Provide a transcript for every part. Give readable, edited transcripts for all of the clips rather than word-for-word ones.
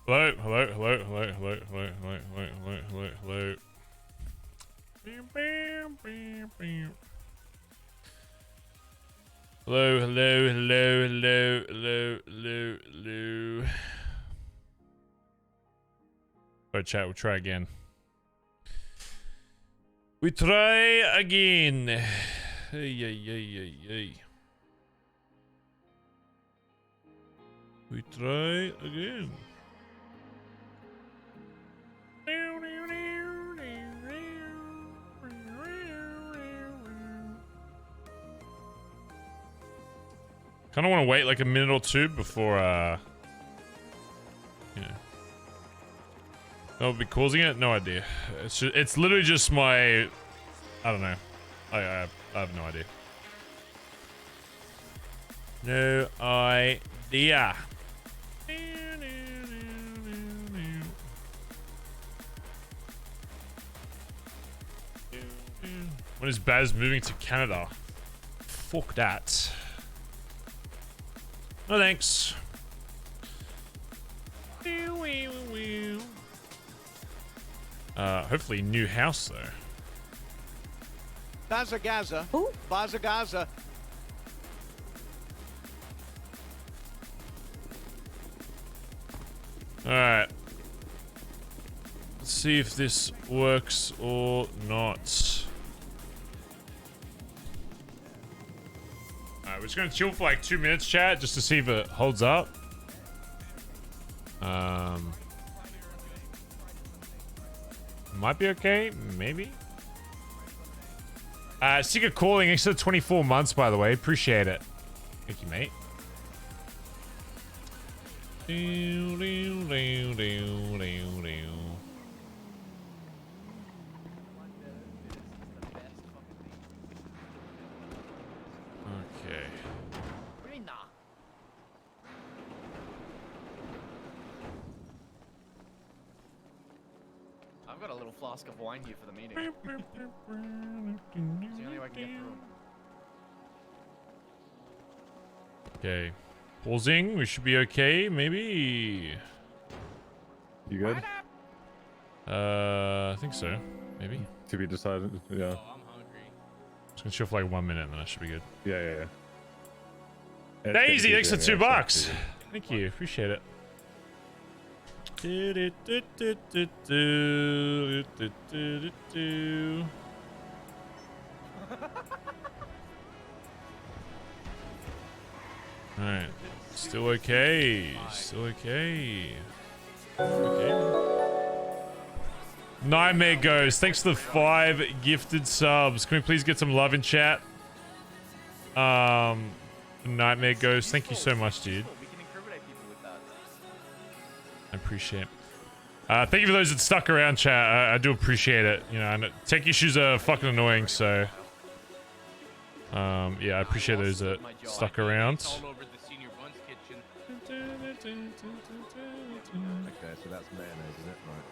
Hello, hello, hello, hello, hello, hello, hello, hello, hello, hello, hello. Hello, hello, hello, hello, hello, hello, hello. Alright, chat, we'll try again. We try again. Hey, hey, hey, hey, hey. We try again. Kind of want to wait like a minute or two before, you know. That would be causing it? No idea. It's literally just my, I don't know. I have no idea. No idea. When is Bazz moving to Canada? Fuck that. No thanks. Hopefully new house though. Bazza. Bazza. Alright. Let's see if this works or not. Alright, we're just gonna chill for like 2 minutes, chat, just to see if it holds up. Might be okay, maybe. Sick of calling, extra 24 months, by the way. Appreciate it. Thank you, mate. Okay. I've got a little flask of wine here for the meeting. It's the only way I can get through. Okay. Pausing. We should be okay, maybe. You good? I think so. Maybe. To be decided. Yeah. Oh, I'm hungry. Just gonna chill for like 1 minute and then I should be good. Yeah. Daisy, thanks for $2. Thank you. Appreciate it. Alright. Still okay. Still okay. Okay. Nightmare Ghost, thanks for the 5 gifted subs. Can we please get some love in chat? Nightmare Ghost, thank you so much, dude. We can incriminate people with that. I appreciate it. Thank you for those that stuck around, chat. I do appreciate it. You know, and tech issues are fucking annoying, so yeah, I appreciate those that stuck around. Okay, so that's mayonnaise, isn't it? Right.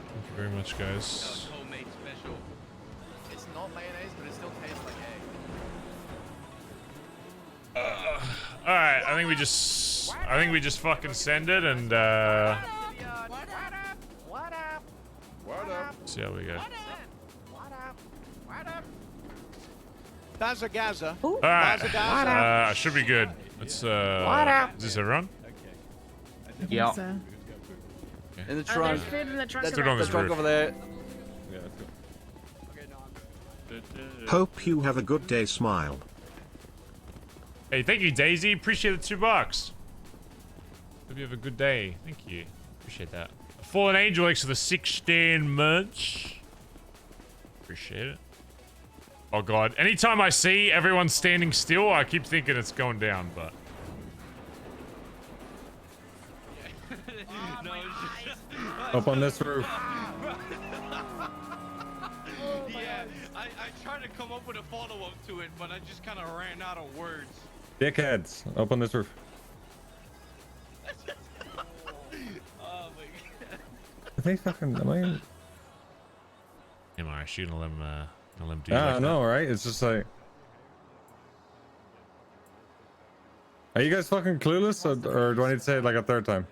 Thank you very much, guys. Homemade special. It's not mayonnaise, but it still tastes like egg. All right, I think we just fucking send it and What up? see how we go. What up? Bazza. All right, should be good. Let's is this everyone? Yeah. In the trunk. There's food in the trunk. Let's do it on The this trunk roof. over there. Yeah, let's go. Hope you have a good day, smile. Hey, thank you, Daisy. Appreciate the $2. Hope you have a good day. Thank you. Appreciate that. Fallen Angel X for the 16 months. Appreciate it. Oh god. Anytime I see everyone standing still, I keep thinking it's going down, but Up on this roof. Yeah, I tried to come up with a follow-up to it, but I just kind of ran out of words. Dickheads. Up on this roof. Oh my god. They fucking. Am I? am I shooting let him do Yeah, like I know, right? It's just like. Are you guys fucking clueless, or do I need to say it like a third time?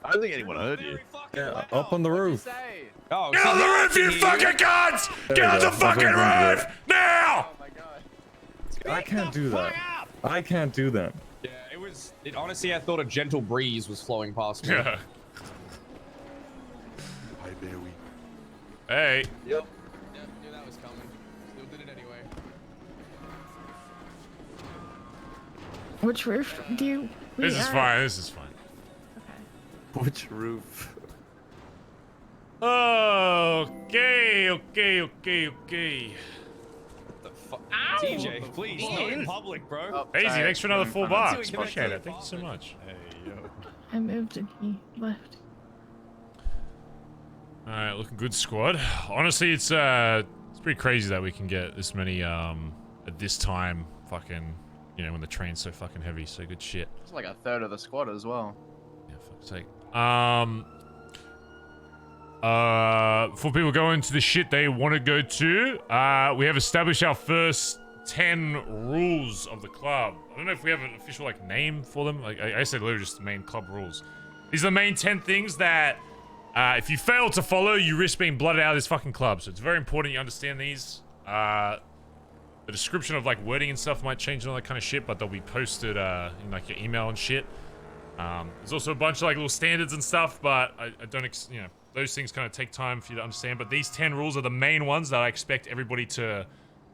I don't think anyone heard you. Yeah, up on the roof. Oh, Get on the roof, you fucking cunts! There Get we on go. the fucking That's what I'm gonna roof! Now! Oh my god. I can't do that. I can't do that. Yeah, it honestly, I thought a gentle breeze was flowing past me. Yeah. Hi, Barry. Hey. Yep. Yeah, knew that was coming. Still did it anyway. Which roof do you? This is fine. This is fine. Which roof? Okay. What the fuck? TJ, please, not in public, bro. Oh, Daisy, sorry. thanks for another $4. Doing Appreciate that it. Thank you so much. Hey, yo. I moved and he left. All right, looking good, squad. Honestly, it's pretty crazy that we can get this many at this time. Fucking, you know, when the train's so fucking heavy. So good shit. It's like a third of the squad as well. Yeah, fuck's sake. Before people go into the shit they want to go to, we have established our first 10 rules of the club. I don't know if we have an official like name for them. Like I said, literally just the main club rules. These are the main 10 things that if you fail to follow, you risk being blooded out of this fucking club. So it's very important you understand these. The description of like wording and stuff might change and all that kind of shit, but they'll be posted in like your email and shit. There's also a bunch of like little standards and stuff, but I don't, you know, those things kind of take time for you to understand. But these 10 rules are the main ones that I expect everybody to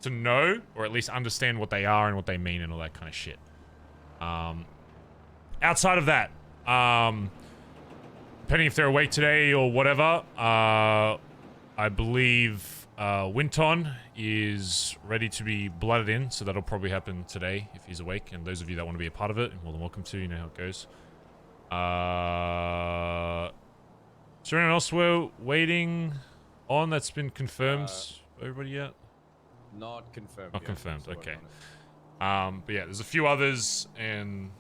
know, or at least understand what they are and what they mean and all that kind of shit. Outside of that, depending if they're awake today or whatever, I believe Winton is ready to be blooded in, so that'll probably happen today if he's awake. And those of you that want to be a part of it, you're more than welcome to. You know how it goes. Is there anyone else we're waiting on that's been confirmed? Everybody yet? Not confirmed. Not yet. confirmed. Still Okay. working on it. But yeah, there's a few others, and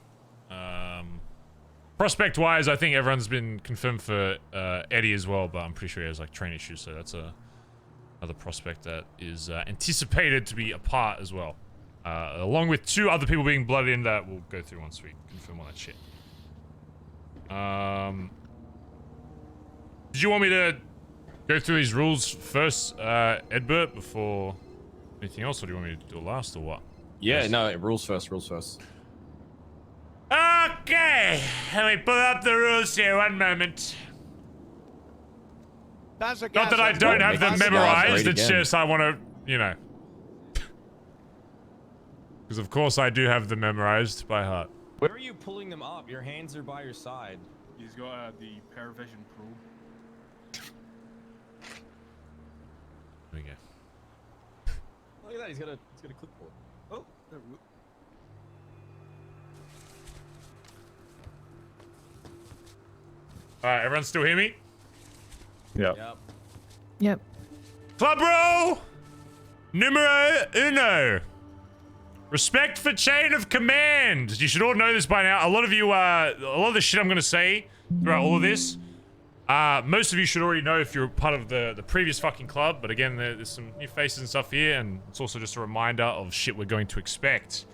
prospect-wise, I think everyone's been confirmed for Eddie as well, but I'm pretty sure he has like train issues, so that's another prospect that is anticipated to be a part as well, along with 2 other people being blooded in that we'll go through once we confirm all that shit. Did you want me to go through these rules first, Edbert, before anything else, or do you want me to do it last, or what? Yeah, no, rules first, rules first. Okay, let me pull up the rules here, one moment. Bazza, Not that I don't have them Bazza, memorized, Bazza, it's again. just I want to, you know. Because of course I do have them memorized by heart. Where are you pulling them up? Your hands are by your side. He's got the Paravision Pro. There we go. Look at that, he's got a clipboard. Oh, there we go. Alright, everyone still hear me? Yeah. Yep. Yep. Club rule numero uno. Respect for chain of command. You should all know this by now. A lot of you, a lot of the shit I'm gonna say throughout all of this, most of you should already know if you're part of the previous fucking club. But again, there's some new faces and stuff here, and it's also just a reminder of shit we're going to expect.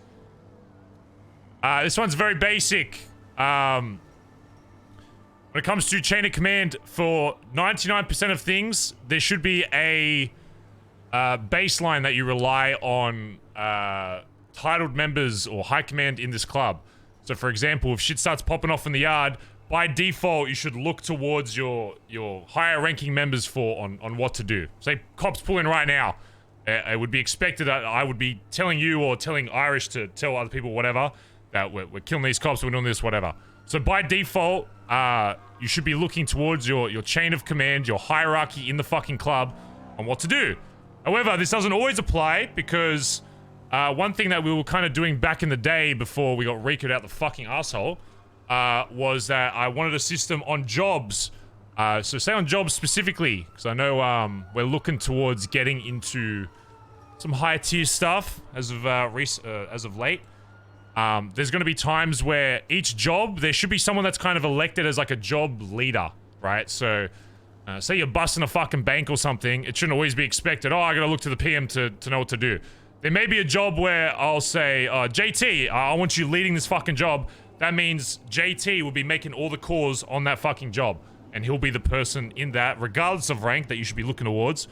This one's very basic. When it comes to chain of command, for 99% of things, there should be a baseline that you rely on titled members or high command in this club. So for example, if shit starts popping off in the yard, by default, you should look towards your higher ranking members on what to do. Say cops pull in right now. It would be expected that I would be telling you or telling Irish to tell other people whatever, that we're killing these cops, we're doing this, whatever. So by default, you should be looking towards your chain of command, your hierarchy in the fucking club on what to do. However, this doesn't always apply because one thing that we were kind of doing back in the day before we got Rico'd out the fucking asshole was that I wanted a system on jobs. So say on jobs specifically, because I know we're looking towards getting into some higher tier stuff as of late. There's going to be times where each job, there should be someone that's kind of elected as like a job leader, right? So, say you're busting a fucking bank or something, it shouldn't always be expected, oh, I gotta look to the PM to know what to do. There may be a job where I'll say, JT, I want you leading this fucking job, that means JT will be making all the calls on that fucking job. And he'll be the person in that, regardless of rank, that you should be looking towards,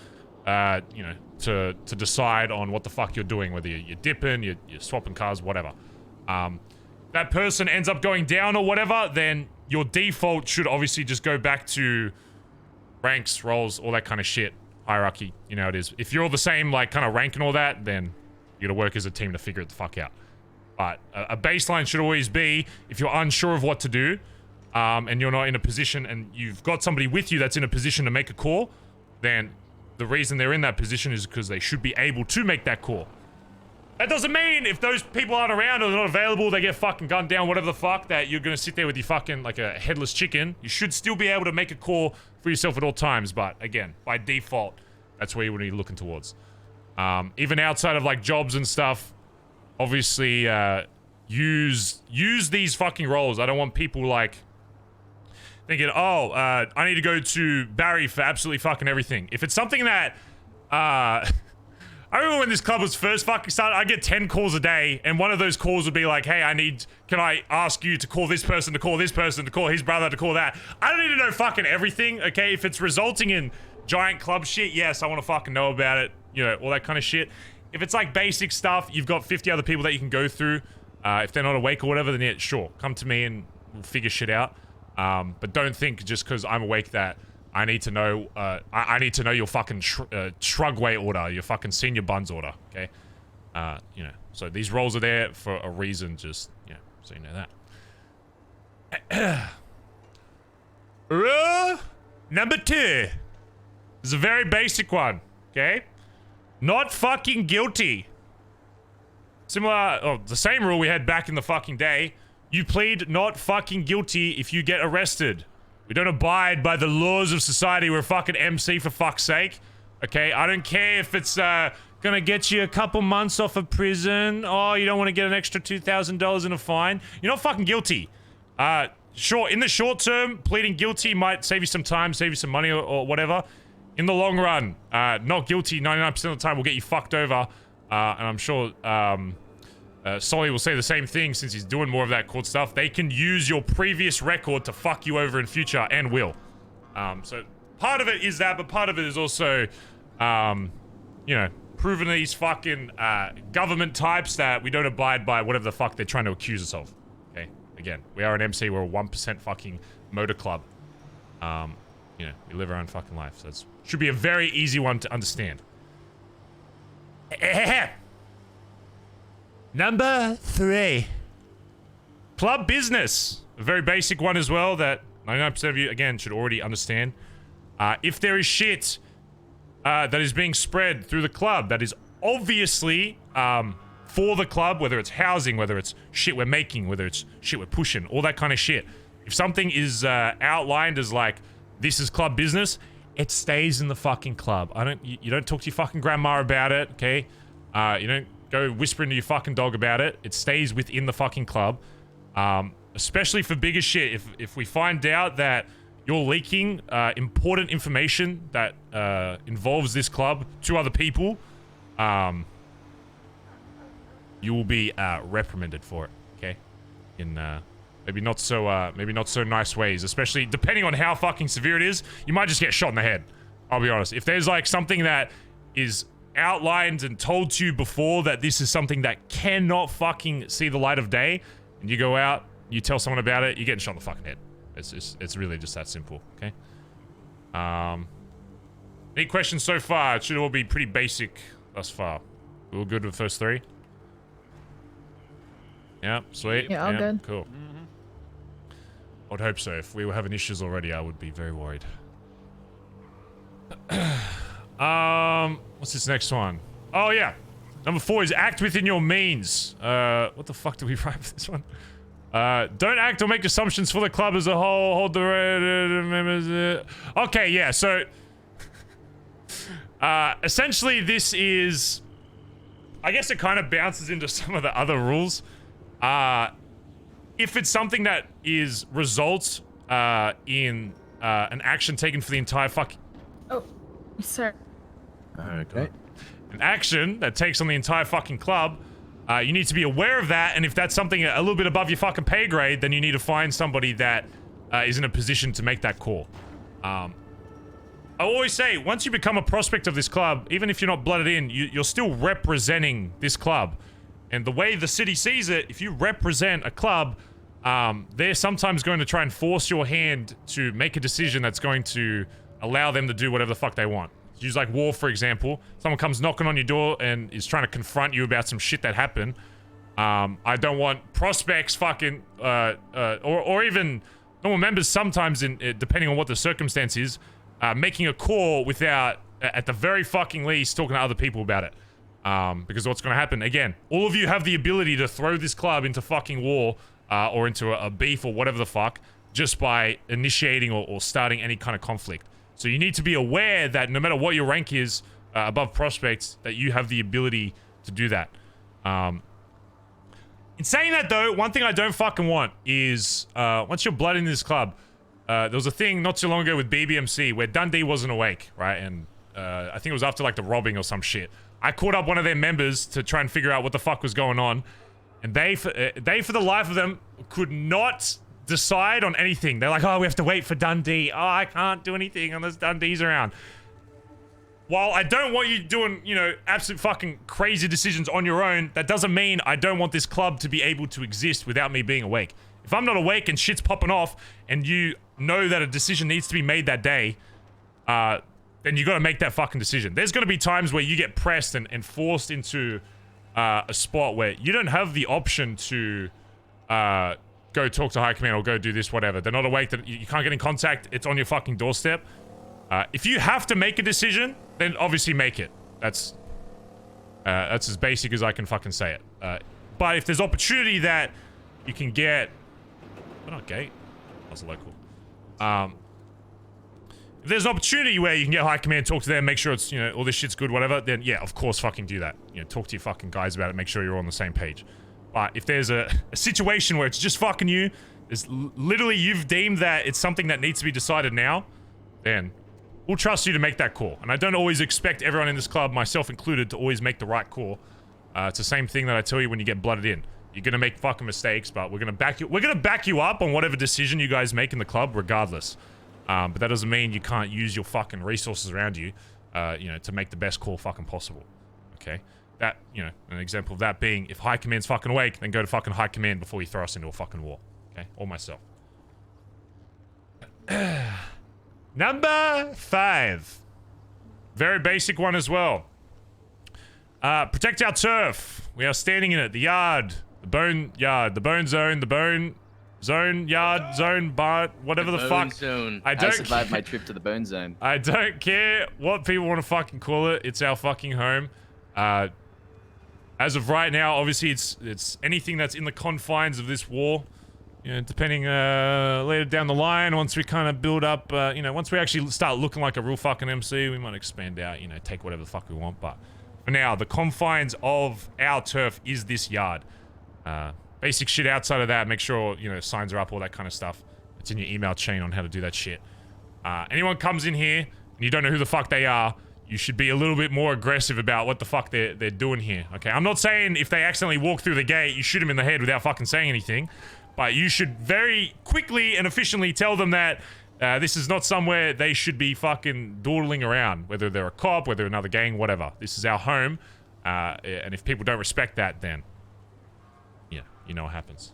you know, to decide on what the fuck you're doing, whether you're dipping, you're swapping cars, whatever. That person ends up going down or whatever, then your default should obviously just go back to ranks, roles, all that kind of shit. Hierarchy, you know it is. If you're all the same, like, kind of rank and all that, then you gotta work as a team to figure it the fuck out. But a baseline should always be, if you're unsure of what to do, and you're not in a position, and you've got somebody with you that's in a position to make a call, then the reason they're in that position is because they should be able to make that call. That doesn't mean if those people aren't around or they're not available, they get fucking gunned down, whatever the fuck, that you're gonna sit there with your fucking, like, a headless chicken. You should still be able to make a call for yourself at all times, but again, by default, that's where you would be looking towards. Even outside of, like, jobs and stuff, obviously, use these fucking roles. I don't want people, like, thinking, oh, I need to go to Barry for absolutely fucking everything. If it's something that, I remember when this club was first fucking started, I'd get 10 calls a day, and one of those calls would be like, hey, can I ask you to call this person, to call this person, to call his brother, to call that. I don't need to know fucking everything, okay? If it's resulting in giant club shit, yes, I want to fucking know about it, you know, all that kind of shit. If it's like basic stuff, you've got 50 other people that you can go through. If they're not awake or whatever, then yeah, sure, come to me and we'll figure shit out. But don't think just because I'm awake that I need to know, I need to know your fucking shrug weight order, your fucking senior buns order, okay? You know, so these roles are there for a reason, just, you know, so you know that. Rule number 2. This is a very basic one, okay? Not fucking guilty. Similar, the same rule we had back in the fucking day. You plead not fucking guilty if you get arrested. We don't abide by the laws of society. We're a fucking MC, for fuck's sake. Okay, I don't care if it's gonna get you a couple months off of prison. Oh, you don't want to get an extra $2,000 in a fine. You're not fucking guilty. Sure, in the short term, pleading guilty might save you some time, save you some money or whatever. In the long run, not guilty 99% of the time will get you fucked over. And I'm sure Solly will say the same thing since he's doing more of that court stuff. They can use your previous record to fuck you over in future, and will. So part of it is that, but part of it is also, you know, proving these fucking government types that we don't abide by whatever the fuck they're trying to accuse us of. Okay, again, we are an MC. We're a 1% fucking motor club. You know, we live our own fucking life, so it should be a very easy one to understand. Number 3. Club business. A very basic one as well that 99% of you, again, should already understand. If there is shit that is being spread through the club that is obviously for the club, whether it's housing, whether it's shit we're making, whether it's shit we're pushing, all that kind of shit. If something is outlined as like, this is club business, it stays in the fucking club. You don't talk to your fucking grandma about it, okay? You don't go whispering to your fucking dog about it. It stays within the fucking club. Especially for bigger shit. If we find out that you're leaking important information that involves this club to other people, you will be reprimanded for it, okay? In maybe not so nice ways, especially depending on how fucking severe it is. You might just get shot in the head. I'll be honest. If there's like something that is outlined and told to you before that this is something that cannot fucking see the light of day, and you go out, you tell someone about it, you're getting shot in the fucking head. It's really just that simple, okay? Any questions so far? It should all be pretty basic thus far. We all good with the first 3? Yeah, sweet. Yeah, all good. Cool. I would hope so. If we were having issues already, I would be very worried. What's this next one? Oh, yeah. Number 4 is act within your means. What the fuck do we write for this one? Don't act or make assumptions for the club as a whole. Hold the members. Okay, yeah, so essentially this is, I guess it kind of bounces into some of the other rules. If it's something that results in an action taken for the entire Oh, sir. Okay. an action that takes on the entire fucking club, You need to be aware of that, and if that's something a little bit above your fucking pay grade, then you need to find somebody that is in a position to make that call. I always say, once you become a prospect of this club, even if you're not blooded in, you're still representing this club. And the way the city sees it, if you represent a club, they're sometimes going to try and force your hand to make a decision that's going to allow them to do whatever the fuck they want. Use like war, for example. Someone comes knocking on your door and is trying to confront you about some shit that happened. I don't want prospects fucking, or even normal members sometimes, depending on what the circumstance is, making a call without, at the very fucking least, talking to other people about it. Because what's going to happen, again, all of you have the ability to throw this club into fucking war, or into a beef or whatever the fuck, just by initiating or starting any kind of conflict. So you need to be aware that no matter what your rank is above prospects, that you have the ability to do that. In saying that though, one thing I don't fucking want is, once you're blood in this club, there was a thing not too long ago with BBMC where Dundee wasn't awake, right? And I think it was after like the robbing or some shit. I called up one of their members to try and figure out what the fuck was going on. And they for the life of them, could not decide on anything. They're like, oh, we have to wait for Dundee. Oh, I can't do anything unless Dundee's around. While I don't want you doing, you know, absolute fucking crazy decisions on your own, that doesn't mean I don't want this club to be able to exist without me being awake. If I'm not awake and shit's popping off, and you know that a decision needs to be made that day, then you gotta make that fucking decision. There's gonna be times where you get pressed and forced into a spot where you don't have the option to go talk to High Command or go do this, whatever. They're not awake, you can't get in contact, it's on your fucking doorstep. If you have to make a decision, then obviously make it. That's as basic as I can fucking say it. But if there's opportunity that you can get... Oh, not gate. That's local. If there's an opportunity where you can get High Command, talk to them, make sure it's, you know, all this shit's good, whatever, then yeah, of course fucking do that. You know, talk to your fucking guys about it, make sure you're all on the same page. But if there's a situation where it's just fucking you, it's literally you've deemed that it's something that needs to be decided now, then we'll trust you to make that call. And I don't always expect everyone in this club, myself included, to always make the right call. It's the same thing that I tell you when you get blooded in. You're gonna make fucking mistakes, but we're gonna back you up on whatever decision you guys make in the club, regardless. But that doesn't mean you can't use your fucking resources around you, you know, to make the best call fucking possible. Okay? That, you know, an example of that being, if High Command's fucking awake, then go to fucking High Command before you throw us into a fucking war. Okay? Or myself. Number 5. Very basic one as well. Protect our turf. We are standing in it. The yard. The bone yard. The bone zone. The bone zone. Yard. Zone. Bar. Whatever the fuck. Zone. I don't survived my trip to the bone zone. I don't care what people want to fucking call it. It's our fucking home. As of right now, obviously it's anything that's in the confines of this war. You know, depending later down the line, once we kind of build up, you know, once we actually start looking like a real fucking MC, we might expand out, you know, take whatever the fuck we want. But for now, the confines of our turf is this yard. Basic shit outside of that, make sure, you know, signs are up, all that kind of stuff. It's in your email chain on how to do that shit. Anyone comes in here and you don't know who the fuck they are, you should be a little bit more aggressive about what the fuck they're doing here, okay? I'm not saying if they accidentally walk through the gate, you shoot them in the head without fucking saying anything. But you should very quickly and efficiently tell them that this is not somewhere they should be fucking dawdling around. Whether they're a cop, whether another gang, whatever. This is our home. And if people don't respect that, then... yeah, you know what happens.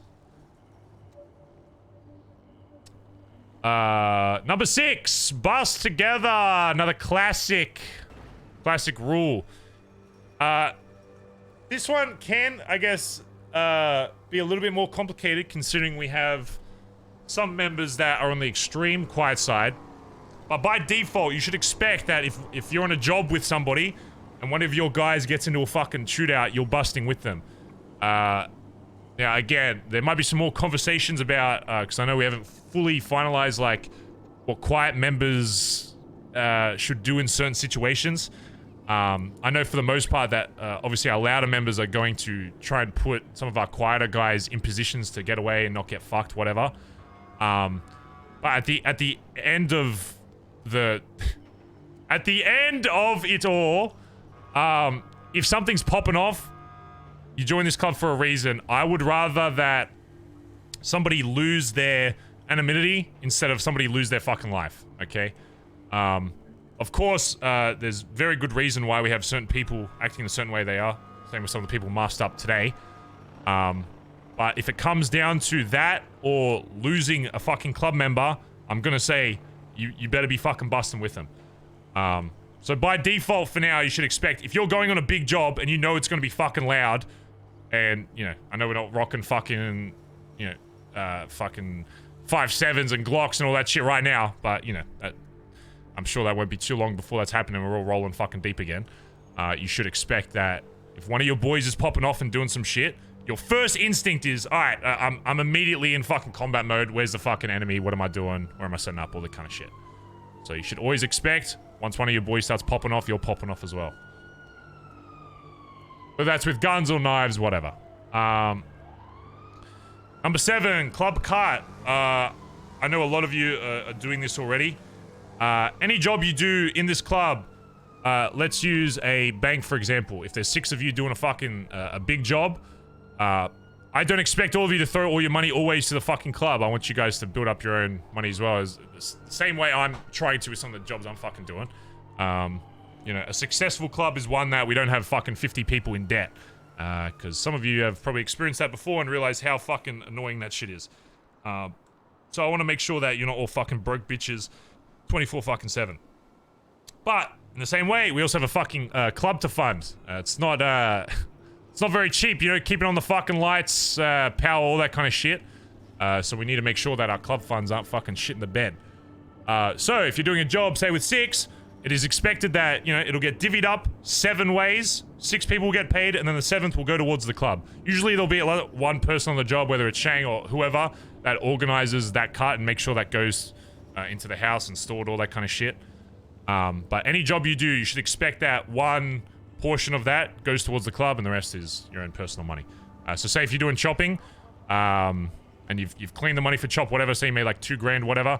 Number 6. Bust together. Another classic rule. This one can, I guess... be a little bit more complicated considering we have some members that are on the extreme quiet side. But by default, you should expect that if you're on a job with somebody and one of your guys gets into a fucking shootout, you're busting with them. Now, again, there might be some more conversations about, because I know we haven't fully finalized, like, what quiet members should do in certain situations. I know for the most part that obviously our louder members are going to try and put some of our quieter guys in positions to get away and not get fucked, whatever. But at the end of the at the end of it all, if something's popping off, you join this club for a reason. I would rather that somebody lose their anonymity instead of somebody lose their fucking life, okay? Of course, there's very good reason why we have certain people acting a certain way they are. Same with some of the people masked up today. But if it comes down to that or losing a fucking club member, I'm gonna say you better be fucking busting with them. So by default for now, you should expect, if you're going on a big job and you know it's gonna be fucking loud, and, you know, I know we're not rocking fucking, you know, fucking 5.7s and Glocks and all that shit right now, but, you know, I'm sure that won't be too long before that's happening. We're all rolling fucking deep again. You should expect that if one of your boys is popping off and doing some shit, your first instinct is, alright, I'm immediately in fucking combat mode. Where's the fucking enemy? What am I doing? Where am I setting up? All that kind of shit. So you should always expect, once one of your boys starts popping off, you're popping off as well. Whether that's with guns or knives, whatever. Number 7, club cart. I know a lot of you are doing this already. Any job you do in this club, let's use a bank for example. If there's 6 of you doing a fucking a big job, I don't expect all of you to throw all your money always to the fucking club. I want you guys to build up your own money as well, as the same way I'm trying to with some of the jobs I'm fucking doing. You know, a successful club is one that we don't have fucking 50 people in debt. Because some of you have probably experienced that before and realized how fucking annoying that shit is. So I want to make sure that you're not all fucking broke bitches 24/7. But in the same way, we also have a fucking club to fund. It's not very cheap, you know, keeping on the fucking lights, power, all that kind of shit. So we need to make sure that our club funds aren't fucking shit in the bed. So if you're doing a job, say with 6, it is expected that, you know, it'll get divvied up 7 ways. 6 people will get paid, and then the 7th will go towards the club. Usually there'll be one person on the job, whether it's Shang or whoever, that organizes that cart and makes sure that goes into the house and stored, all that kind of shit. But any job you do, you should expect that one portion of that goes towards the club and the rest is your own personal money. So say if you're doing chopping, and you've cleaned the money for chop, whatever, say you made like 2 grand, whatever,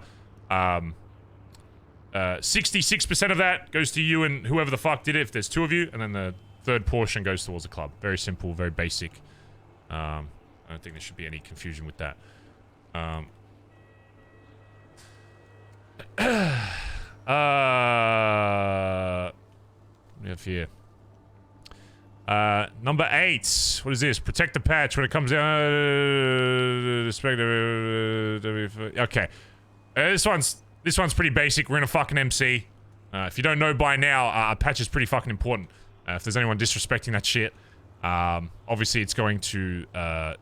66% of that goes to you and whoever the fuck did it, if there's 2 of you, and then the 3rd portion goes towards the club. Very simple, very basic. I don't think there should be any confusion with that. We have here. Number 8. What is this? Protect the patch when it comes down. Okay. This one's pretty basic. We're in a fucking MC. If you don't know by now, a patch is pretty fucking important. If there's anyone disrespecting that shit, obviously it's going to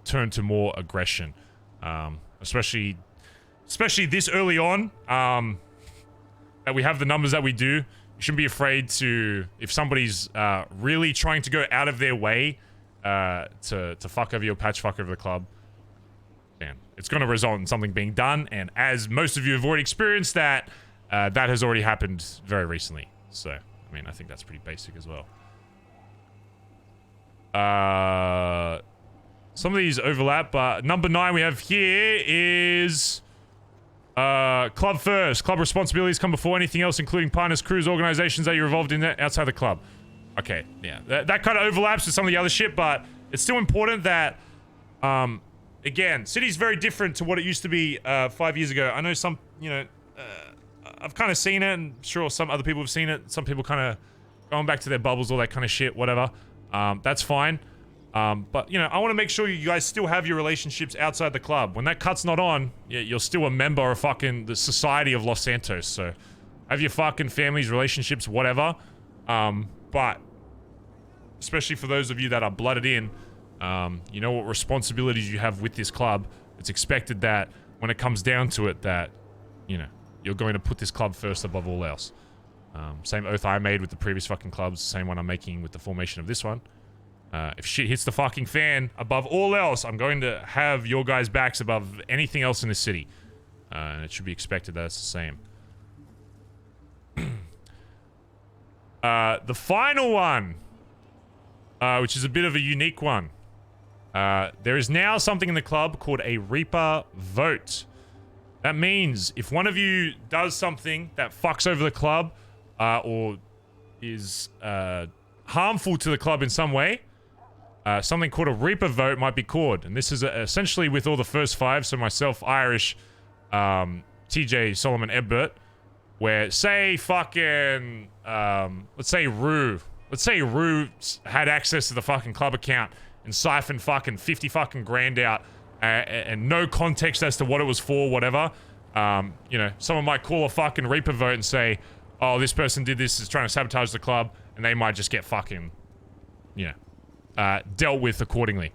turn to more aggression. Especially this early on, that we have the numbers that we do. You shouldn't be afraid to, if somebody's really trying to go out of their way to fuck over your patch, fuck over the club, man, it's going to result in something being done. And as most of you have already experienced, that has already happened very recently. So, I mean, I think that's pretty basic as well. Some of these overlap, but number 9 we have here is club first. Club responsibilities come before anything else, including partners, crews, organizations that you're involved in outside the club. Okay, yeah, that kind of overlaps with some of the other shit, but it's still important that, again, city's very different to what it used to be 5 years ago. I know some, you know, I've kind of seen it, and sure some other people have seen it. Some people kind of going back to their bubbles, all that kind of shit, whatever. That's fine. But, you know, I want to make sure you guys still have your relationships outside the club. When that cut's not on, you're still a member of fucking the Society of Los Santos. So, have your fucking families, relationships, whatever. But, especially for those of you that are blooded in, you know what responsibilities you have with this club. It's expected that when it comes down to it that, you know, you're going to put this club first above all else. Same oath I made with the previous fucking clubs, same one I'm making with the formation of this one. If shit hits the fucking fan, above all else, I'm going to have your guys' backs above anything else in the city. And it should be expected that it's the same. The final one, which is a bit of a unique one. There is now something in the club called a Reaper vote. That means if one of you does something that fucks over the club, or is harmful to the club in some way, something called a Reaper vote might be called. And this is essentially with all the first 5, so myself, Irish, TJ, Solomon, Ebbert, where say fucking, let's say Rue had access to the fucking club account and siphoned fucking 50 fucking grand out and no context as to what it was for, whatever. You know, someone might call a fucking Reaper vote and say, oh, this person did this, is trying to sabotage the club, and they might just get fucking, you know, dealt with accordingly.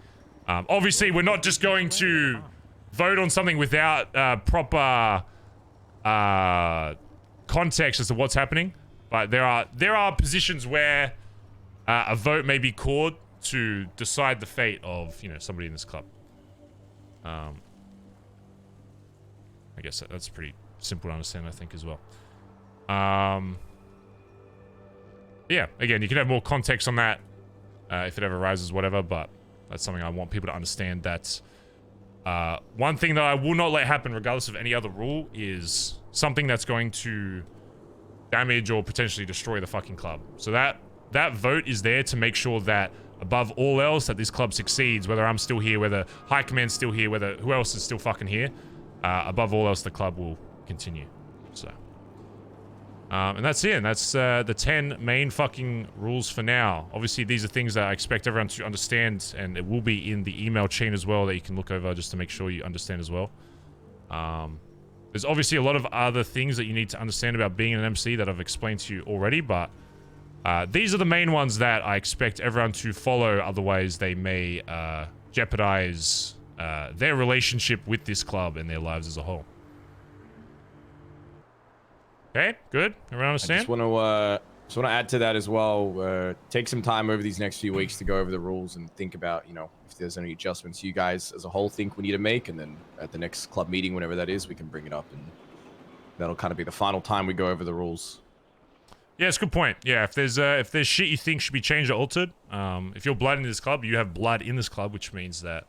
Obviously, we're not just going to vote on something without proper context as to what's happening, but there are positions where a vote may be called to decide the fate of, you know, somebody in this club. I guess that's pretty simple to understand, I think, as well. Yeah, again, you can have more context on that if it ever arises, whatever, but that's something I want people to understand. That one thing that I will not let happen, regardless of any other rule, is something that's going to damage or potentially destroy the fucking club. So that vote is there to make sure that, above all else, that this club succeeds, whether I'm still here, whether High Command's still here, whether who else is still fucking here. Above all else, the club will continue. So, and that's it. And that's the 10 main fucking rules for now. Obviously, these are things that I expect everyone to understand, and it will be in the email chain as well that you can look over just to make sure you understand as well. There's obviously a lot of other things that you need to understand about being an MC that I've explained to you already, but these are the main ones that I expect everyone to follow. Otherwise, they may jeopardize their relationship with this club and their lives as a whole. Okay, good. Everyone understand? I just want to add to that as well. Take some time over these next few weeks to go over the rules and think about, you know, if there's any adjustments you guys as a whole think we need to make, and then at the next club meeting, whenever that is, we can bring it up, and that'll kind of be the final time we go over the rules. Yeah, it's a good point. Yeah, if there's shit you think should be changed or altered, if you're blood in this club, you have blood in this club, which means that,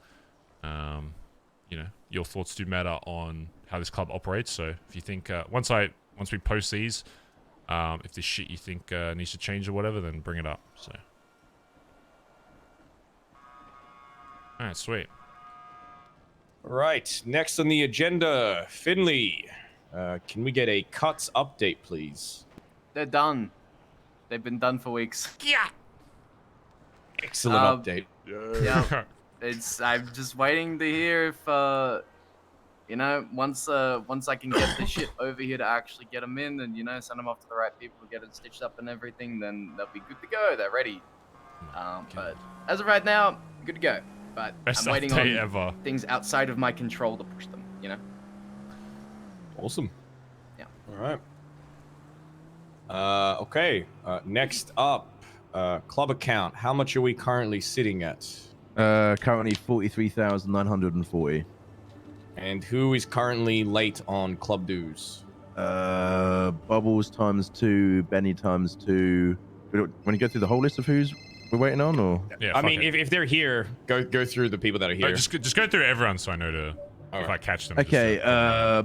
you know, your thoughts do matter on how this club operates. So if you think once we post these, if there's shit you think needs to change or whatever, then bring it up. So, all right, sweet. All right, next on the agenda, Finley. Can we get a cuts update, please? They're done. They've been done for weeks. Yeah. Excellent update. Yeah. I'm just waiting to hear if you know, once I can get this shit over here to actually get them in and, you know, send them off to the right people, get it stitched up and everything, then they'll be good to go. They're ready. But as of right now, good to go. But Best I'm waiting update on ever. things outside of my control to push them, you know? Awesome. Yeah. All right. Okay. Next up, club account. How much are we currently sitting at? Currently 43,940. And who is currently late on club dues? Bubbles times 2, Benny times 2. When you go through the whole list of who's we're waiting on, or? Yeah, I mean, if they're here, go through the people that are here. Just go through everyone so I know to if I catch them. Okay,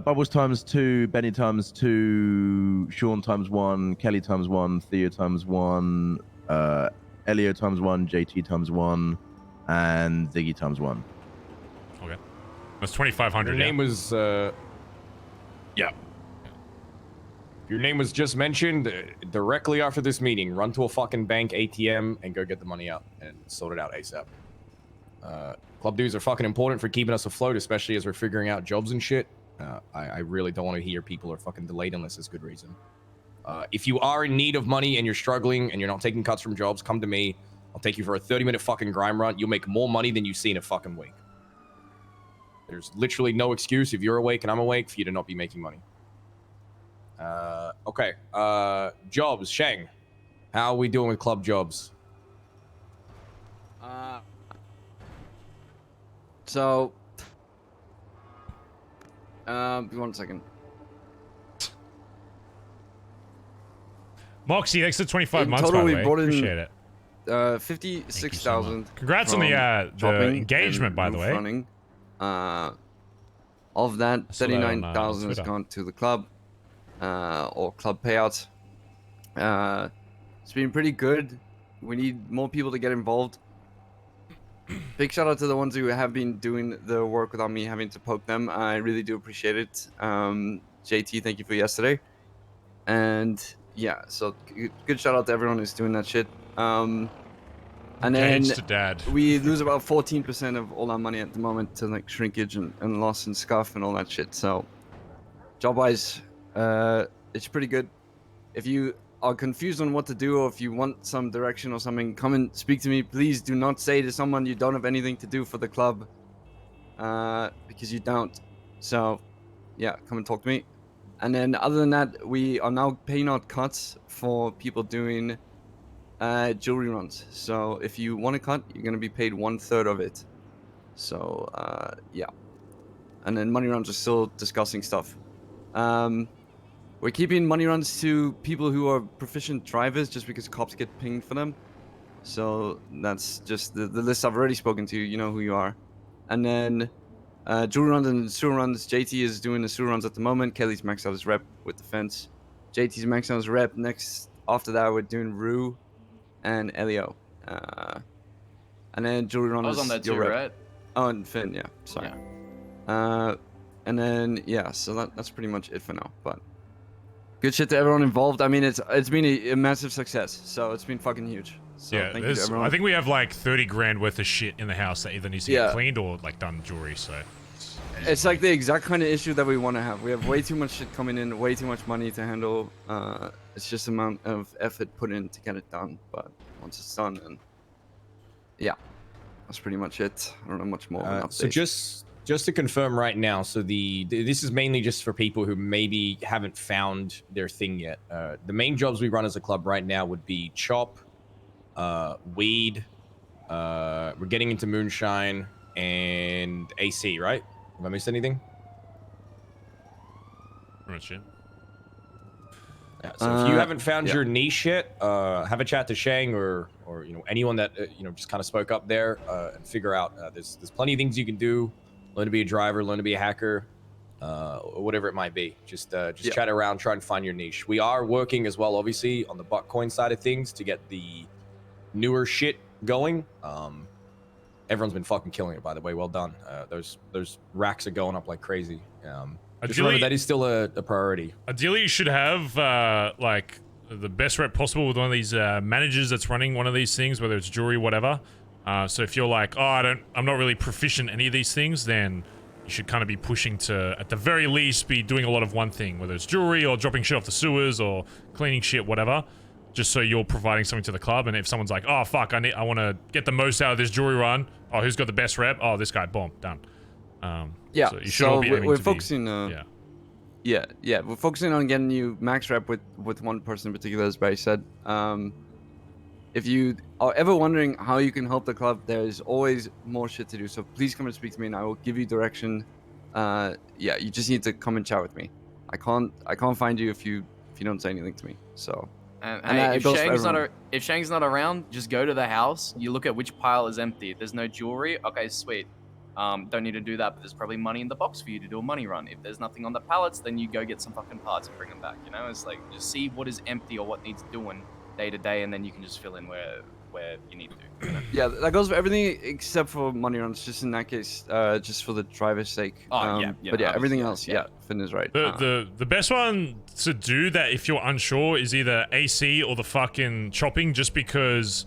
Bubbles times 2, Benny times 2, Sean times 1, Kelly times 1, Theo times 1, Elio times 1, JT times 1, and Ziggy times 1. Okay. That's 2,500. Your name was, yeah. Your name was just mentioned directly after this meeting. Run to a fucking bank ATM and go get the money out and sort it out ASAP. Club dues are fucking important for keeping us afloat, especially as we're figuring out jobs and shit. I really don't want to hear people are fucking delayed unless there's good reason. If you are in need of money and you're struggling and you're not taking cuts from jobs, come to me. I'll take you for a 30-minute fucking grind run. You'll make more money than you see in a fucking week. There's literally no excuse if you're awake and I'm awake for you to not be making money. Okay. Jobs, Shang. How are we doing with club jobs? So, 1 second. Moxie, thanks for 25 in months, total, by the we way. brought in, Appreciate it. 56,000. Congrats on the engagement, by the way. Running. Of that, 39,000 has gone to the club, or club payouts. It's been pretty good. We need more people to get involved. big shout out to the ones who have been doing the work without me having to poke them. I really do appreciate it. JT, thank you for yesterday. And yeah, so good shout out to everyone who's doing that shit. And then Engaged to dad. we lose about 14% of all our money at the moment to like shrinkage and loss and scuff and all that shit. So job wise, it's pretty good. If you are confused on what to do, or if you want some direction or something, come and speak to me. Please do not say to someone you don't have anything to do for the club, because you don't. So yeah, come and talk to me. And then other than that, we are now paying out cuts for people doing jewelry runs. So if you want a cut, you're going to be paid 1/3 of it. So yeah. And then money runs are still discussing stuff. We're keeping money runs to people who are proficient drivers, just because cops get pinged for them. So that's just the list I've already spoken to. You know who you are. And then jewelry runs and sewer runs. JT is doing the sewer runs at the moment. Kelly's maxed out his rep with defense. JT's maxed out his rep. Next, after that, we're doing Rue and Elio. And then jewelry runs. I was on that too, right? Oh, and Finn, yeah. Sorry. Yeah. And then yeah, so that's pretty much it for now. But good shit to everyone involved. I mean, it's been a massive success. So it's been fucking huge. So Yeah, thank you to everyone. I think we have like 30 grand worth of shit in the house that either needs to get cleaned or like done jewelry. So it's like the exact kind of issue that we want to have. We have way too much shit coming in, way too much money to handle. It's just amount of effort put in to get it done. But once it's done, and yeah, that's pretty much it. I don't know much more. of an So update. just to confirm right now, so this is mainly just for people who maybe haven't found their thing yet. The main jobs we run as a club right now would be chop, weed. We're getting into moonshine and AC, right? Have I missed anything? pretty much it. Yeah, so if you haven't found your niche yet, have a chat to Shang or you know anyone that just kind of spoke up there and figure out there's plenty of things you can do. Learn to be a driver, learn to be a hacker, or whatever it might be. Just chat around, try and find your niche. We are working as well, obviously, on the Buckcoin side of things to get the newer shit going. Everyone's been fucking killing it, by the way. Well done. Those racks are going up like crazy. Just remember that is still a priority. Ideally, you should have like the best rep possible with one of these managers that's running one of these things, whether it's jewelry, whatever. So if you're like, oh, I'm not really proficient in any of these things, then you should kind of be pushing to, at the very least, be doing a lot of one thing, whether it's jewelry or dropping shit off the sewers or cleaning shit, whatever. Just so you're providing something to the club. And if someone's like, oh fuck, I want to get the most out of this jewelry run. Oh, who's got the best rep? Oh, this guy. Boom, done. Yeah. So you should all be aiming we're to focusing. Yeah. We're focusing on getting you max rep with one person in particular, as Barry said. If you are ever wondering how you can help the club, there's always more shit to do. So please come and speak to me, and I will give you direction. Yeah, you just need to come and chat with me. I can't find you if you don't say anything to me. So. And hey, if Shang's not around, just go to the house. You look at which pile is empty. If there's no jewelry, okay, sweet. Don't need to do that, but there's probably money in the box for you to do a money run. If there's nothing on the pallets, then you go get some fucking parts and bring them back. You know, it's like just see what is empty or what needs doing day to day, and then you can just fill in where you need to. You know? Yeah, that goes for everything except for money runs. Just in that case, just for the driver's sake. But yeah, everything else, Finn is right. The best one to do that if you're unsure is either AC or the fucking chopping, just because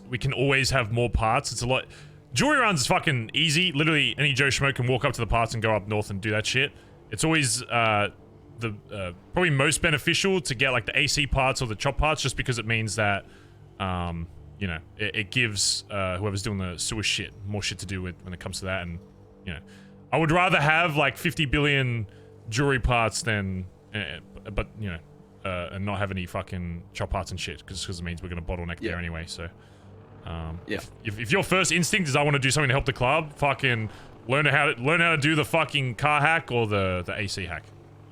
we can always have more parts. It's a lot. Jewelry runs is fucking easy. Literally any Joe Schmo can walk up to the parts and go up north and do that shit. It's always probably most beneficial to get like the AC parts or the chop parts, just because it means that you know, it gives whoever's doing the sewer shit more shit to do with when it comes to that. And you know, I would rather have like 50 billion jewelry parts than but you know, and not have any fucking chop parts and shit, because it means we're gonna bottleneck there anyway. So if your first instinct is I want to do something to help the club, fucking learn how to do the fucking car hack or the AC hack.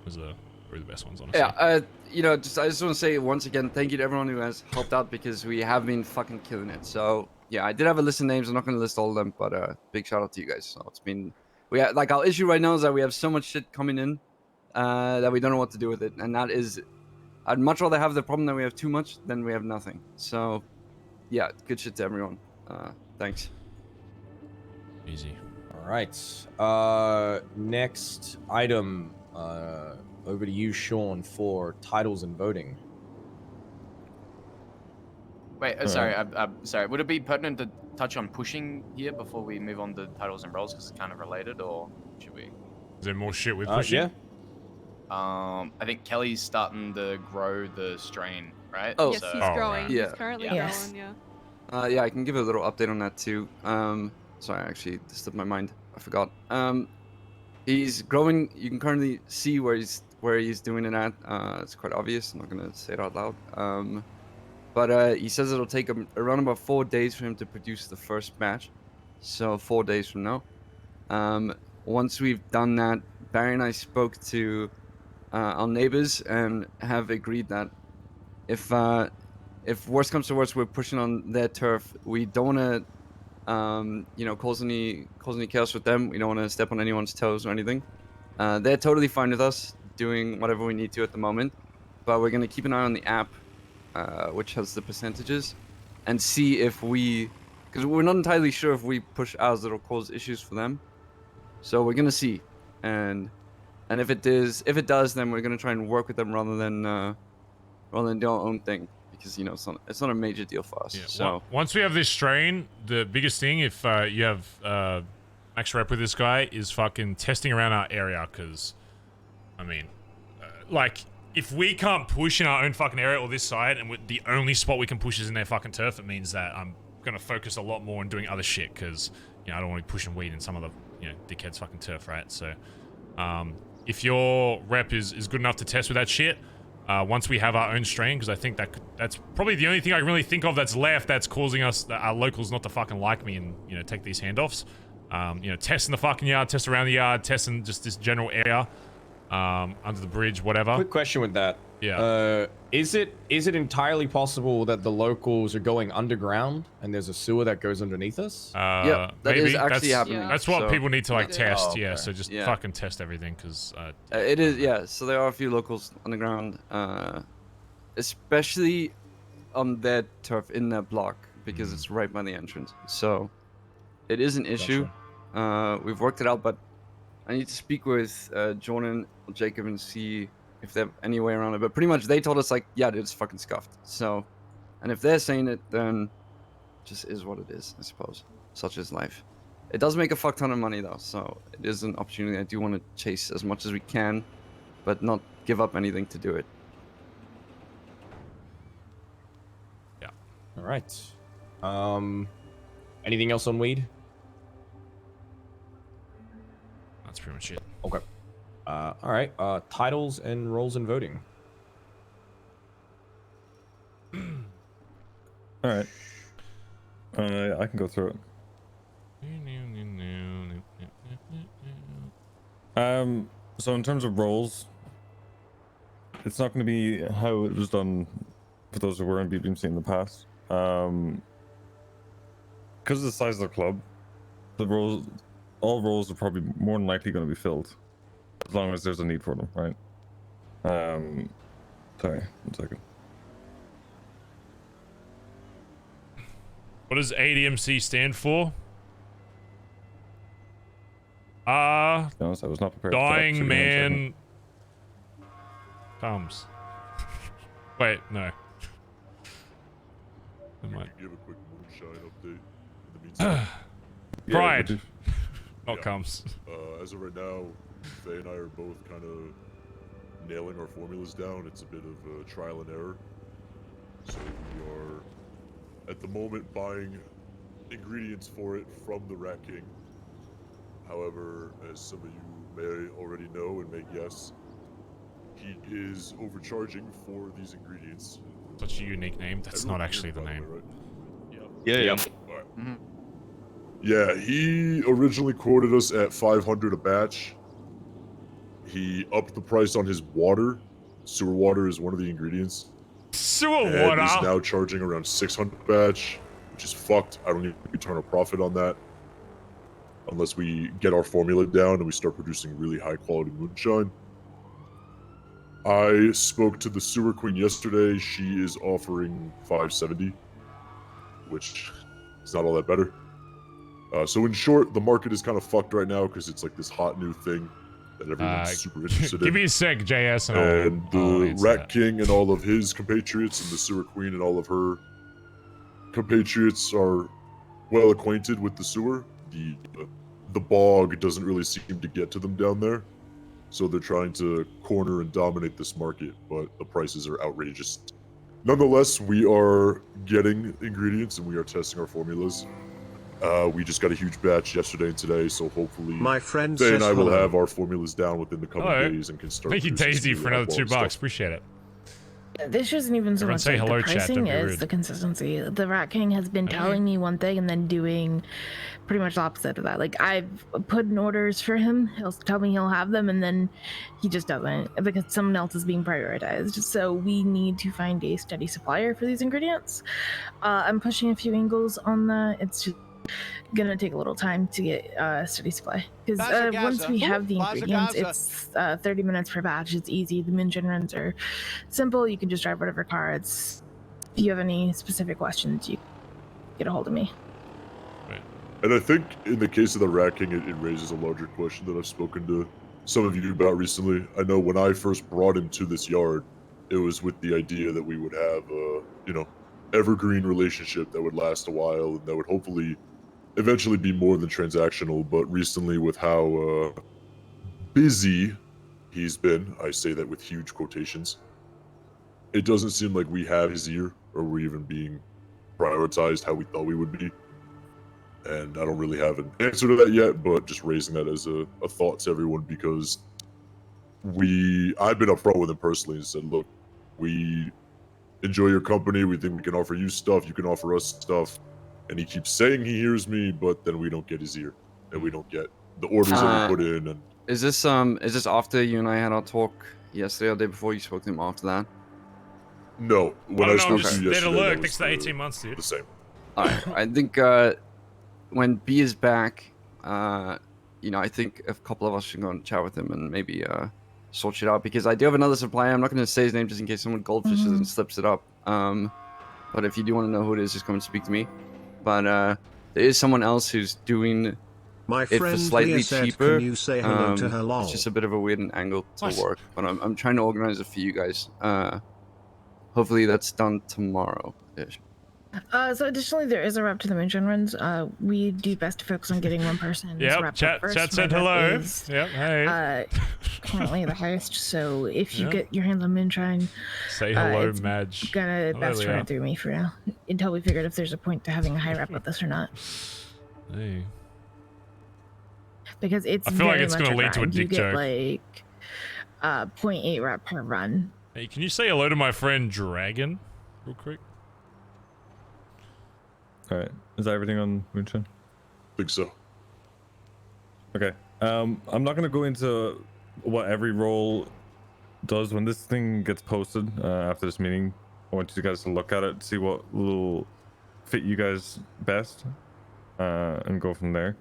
Those are probably the best ones, honestly. Yeah, you know, I just want to say once again, thank you to everyone who has helped out, because we have been fucking killing it. So yeah, I did have a list of names. I'm not going to list all of them, but big shout out to you guys. So it's been, like our issue right now is that we have so much shit coming in that we don't know what to do with it, and that is, I'd much rather have the problem that we have too much than we have nothing. So yeah, good shit to everyone. Thanks. Easy. All right. Next item. Over to you, Sean, for titles and voting. Wait, sorry, I'm sorry. Would it be pertinent to touch on pushing here before we move on to titles and roles because it's kind of related, or should we? Is there more shit with pushing? Yeah. I think Kelly's starting to grow the strain, right? Oh. Yes, he's Oh, growing. right. Yeah. He's currently Yes. growing, yeah. Yeah, I can give a little update on that too. Sorry, actually, this slipped my mind. I forgot. He's growing. You can currently see where he's doing it at. It's quite obvious. I'm not gonna say it out loud. But he says it'll take him around about 4 days for him to produce the first batch. So 4 days from now. Once we've done that, Barry and I spoke to our neighbors and have agreed that if worst comes to worst, we're pushing on their turf. We don't want to, cause any chaos with them. We don't want to step on anyone's toes or anything. They're totally fine with us doing whatever we need to at the moment, but we're gonna keep an eye on the app, which has the percentages, and see if because we're not entirely sure if we push ours, it'll cause issues for them. So we're gonna see, and if it does, then we're gonna try and work with them rather than do our own thing. Because it's not a major deal for us. Yeah. So Once we have this strain, the biggest thing, if you have max rep with this guy, is fucking testing around our area. Because, I mean, like, if we can't push in our own fucking area or this side, and the only spot we can push is in their fucking turf, it means that I'm gonna focus a lot more on doing other shit. Because, I don't want to be pushing weed in some of the dickheads fucking turf, right? So, if your rep is good enough to test with that shit. Once we have our own strain, because I think that's probably the only thing I can really think of that's left that's causing us, our locals, not to fucking like me and, take these handoffs. Test in the fucking yard, test around the yard, test in just this general area, under the bridge, whatever. Quick question with that. Yeah. Is it entirely possible that the locals are going underground and there's a sewer that goes underneath us? yeah, that is actually happening. That's what So- people need to test. Oh, okay. Yeah. So just fucking test everything, because It is, yeah. So there are a few locals on the ground, especially on their turf in their block because it's right by the entrance. So it is an issue. We've worked it out, but I need to speak with Jordan or Jacob and see if they have any way around it. But pretty much they told us yeah, dude, it's fucking scuffed. So, and if they're saying it, then it just is what it is, I suppose. Such is life. It does make a fuck ton of money though, so it is an opportunity I do want to chase as much as we can, but not give up anything to do it. Yeah. All right. Anything else on weed? that's pretty much it. Okay. All right. Titles and roles and voting. All right. I can go through it. So in terms of roles, it's not going to be how it was done for those who were in BBMC in the past. Because of the size of the club, all roles are probably more than likely going to be filled, as long as there's a need for them, right? Sorry, 1 second. What does ADMC stand for? To be honest, I was not prepared. Dying man comes. Wait, no. Give a quick moonshine update in the meantime. Pride. Not comes. As of right now, Faye and I are both kind of nailing our formulas down. It's a bit of trial and error. So we are, at the moment, buying ingredients for it from the Rat King. However, as some of you may already know and may guess, he is overcharging for these ingredients. Such a unique name. That's not actually the name. Right? Yeah. Right. Yeah, he originally quoted us at 500 a batch. He upped the price on his water. Sewer water is one of the ingredients. Sewer and water? He's now charging around 600 a batch, which is fucked. I don't even return a profit on that. Unless we get our formula down and we start producing really high quality moonshine. I spoke to the sewer queen yesterday. She is offering 570, which is not all that better. So in short, the market is kind of fucked right now because it's like this hot new thing that everyone's super interested in. Give me a sec, JS, and the Rat King and all of his compatriots and the Sewer Queen and all of her compatriots are well acquainted with the sewer. The bog doesn't really seem to get to them down there, so they're trying to corner and dominate this market, but the prices are outrageous. Nonetheless, we are getting ingredients and we are testing our formulas. We just got a huge batch yesterday and today, so hopefully my friend Faye and says I will hello. have our formulas down within the coming days and can start. Thank you, producing Daisy, some for really another high-quality $2. stuff. Appreciate it. This isn't even so Everyone much say like hello, the chat, pricing don't be is rude. the consistency. The Rat King has been telling me one thing and then doing pretty much the opposite of that. Like, I've put in orders for him. He'll tell me he'll have them and then he just doesn't because someone else is being prioritized. So we need to find a steady supplier for these ingredients. I'm pushing a few angles on that. It's just gonna take a little time to get steady supply because once we have the ingredients, it's 30 minutes per batch. It's easy. The min gen runs are simple. You can just drive whatever car. It's if you have any specific questions, you get a hold of me. And I think in the case of the Rat King, it raises a larger question that I've spoken to some of you about recently. I know when I first brought him to this yard, it was with the idea that we would have a, evergreen relationship that would last a while and that would hopefully eventually be more than transactional. But recently, with how busy he's been, I say that with huge quotations, it doesn't seem like we have his ear or we're even being prioritized how we thought we would be. And I don't really have an answer to that yet, but just raising that as a thought to everyone because I've been upfront with him personally and said, look, we enjoy your company. We think we can offer you stuff. You can offer us stuff. And he keeps saying he hears me, but then we don't get his ear and we don't get the orders that we put in. And is this after you and I had our talk yesterday or the day before? You spoke to him after that? No, when I spoke to you yesterday, that was thanks for the 18 months, dude. The same. Alright, I think when B is back, I think a couple of us should go and chat with him and maybe sort shit out because I do have another supplier. I'm not going to say his name just in case someone goldfishes and slips it up. But if you do want to know who it is, just come and speak to me. But there is someone else who's doing my it for friend slightly Leah said, cheaper. can you say hello to her, lol? It's just a bit of a weird angle to work, but I'm trying to organize it for you guys. Hopefully that's done tomorrow-ish. So additionally, there is a rep to the mission runs. We do best to focus on getting one person. Yep, chat said hello. Yep, hey. Currently the highest, so if you get your hands on Moonshine, say hello, it's Madge. Gonna best run it through me for now until we figure out if there's a point to having a high rep with this or not. Hey. Because it's I feel like it's gonna lead to a you dick joke. Get like 0.8 rep per run. Hey, can you say hello to my friend Dragon, real quick? Alright, is that everything on Moonshine? I think so. Okay, I'm not gonna go into what every role does when this thing gets posted after this meeting. I want you guys to look at it, see what will fit you guys best, and go from there.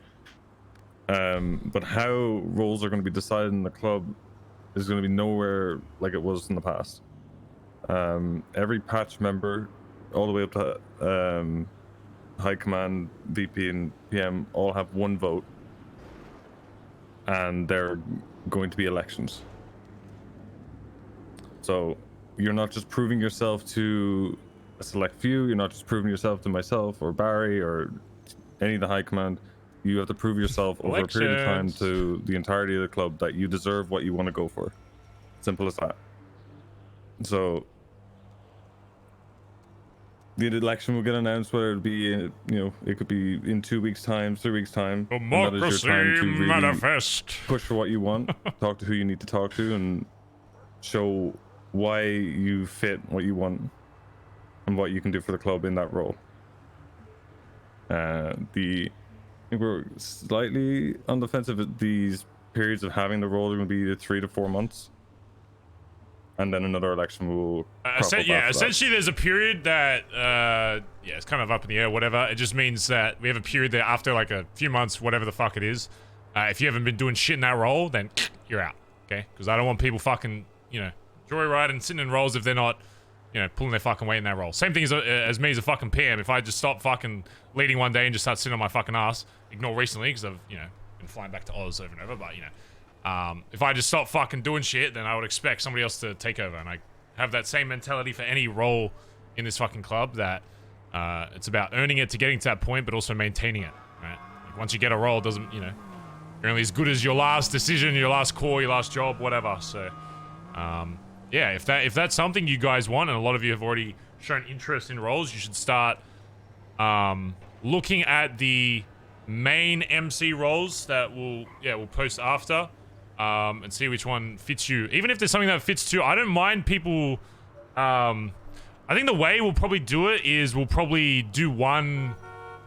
But how roles are going to be decided in the club is going to be nowhere like it was in the past. Every patch member, all the way up to High Command, VP, and PM, all have one vote, and they're going to be elections. So you're not just proving yourself to a select few, you're not just proving yourself to myself or Barry or any of the High Command. You have to prove yourself over a period of time to the entirety of the club that you deserve what you want to go for. Simple as that. So the election will get announced, whether it be, it could be in 2 weeks' time, 3 weeks' time. Democracy and that is your time to really manifest. push for what you want, talk to who you need to talk to, and show why you fit what you want and what you can do for the club in that role. I think we're slightly on the fence of these periods of having the role are going to be 3 to 4 months, and then another election will essentially there's a period that it's kind of up in the air, whatever. It just means that we have a period that after like a few months, whatever the fuck it is, if you haven't been doing shit in that role, then you're out, okay? Because I don't want people fucking joyriding, sitting in roles if they're not you know, pulling their fucking weight in that role. Same thing as me as a fucking PM. If I just stop fucking leading one day and just start sitting on my fucking ass, ignore recently because I've, you know, been flying back to Oz over and over, but, you know, if I just stop fucking doing shit, then I would expect somebody else to take over. And I have that same mentality for any role in this fucking club, that it's about earning it to getting to that point, but also maintaining it, right? Like once you get a role, it doesn't, you know, you're only as good as your last decision, your last call, your last job, whatever. So, yeah, if that's something you guys want, and a lot of you have already shown interest in roles, you should start looking at the main MC roles that we'll post after, and see which one fits you. Even if there's something that fits too, I don't mind people. I think the way we'll probably do it is we'll probably do one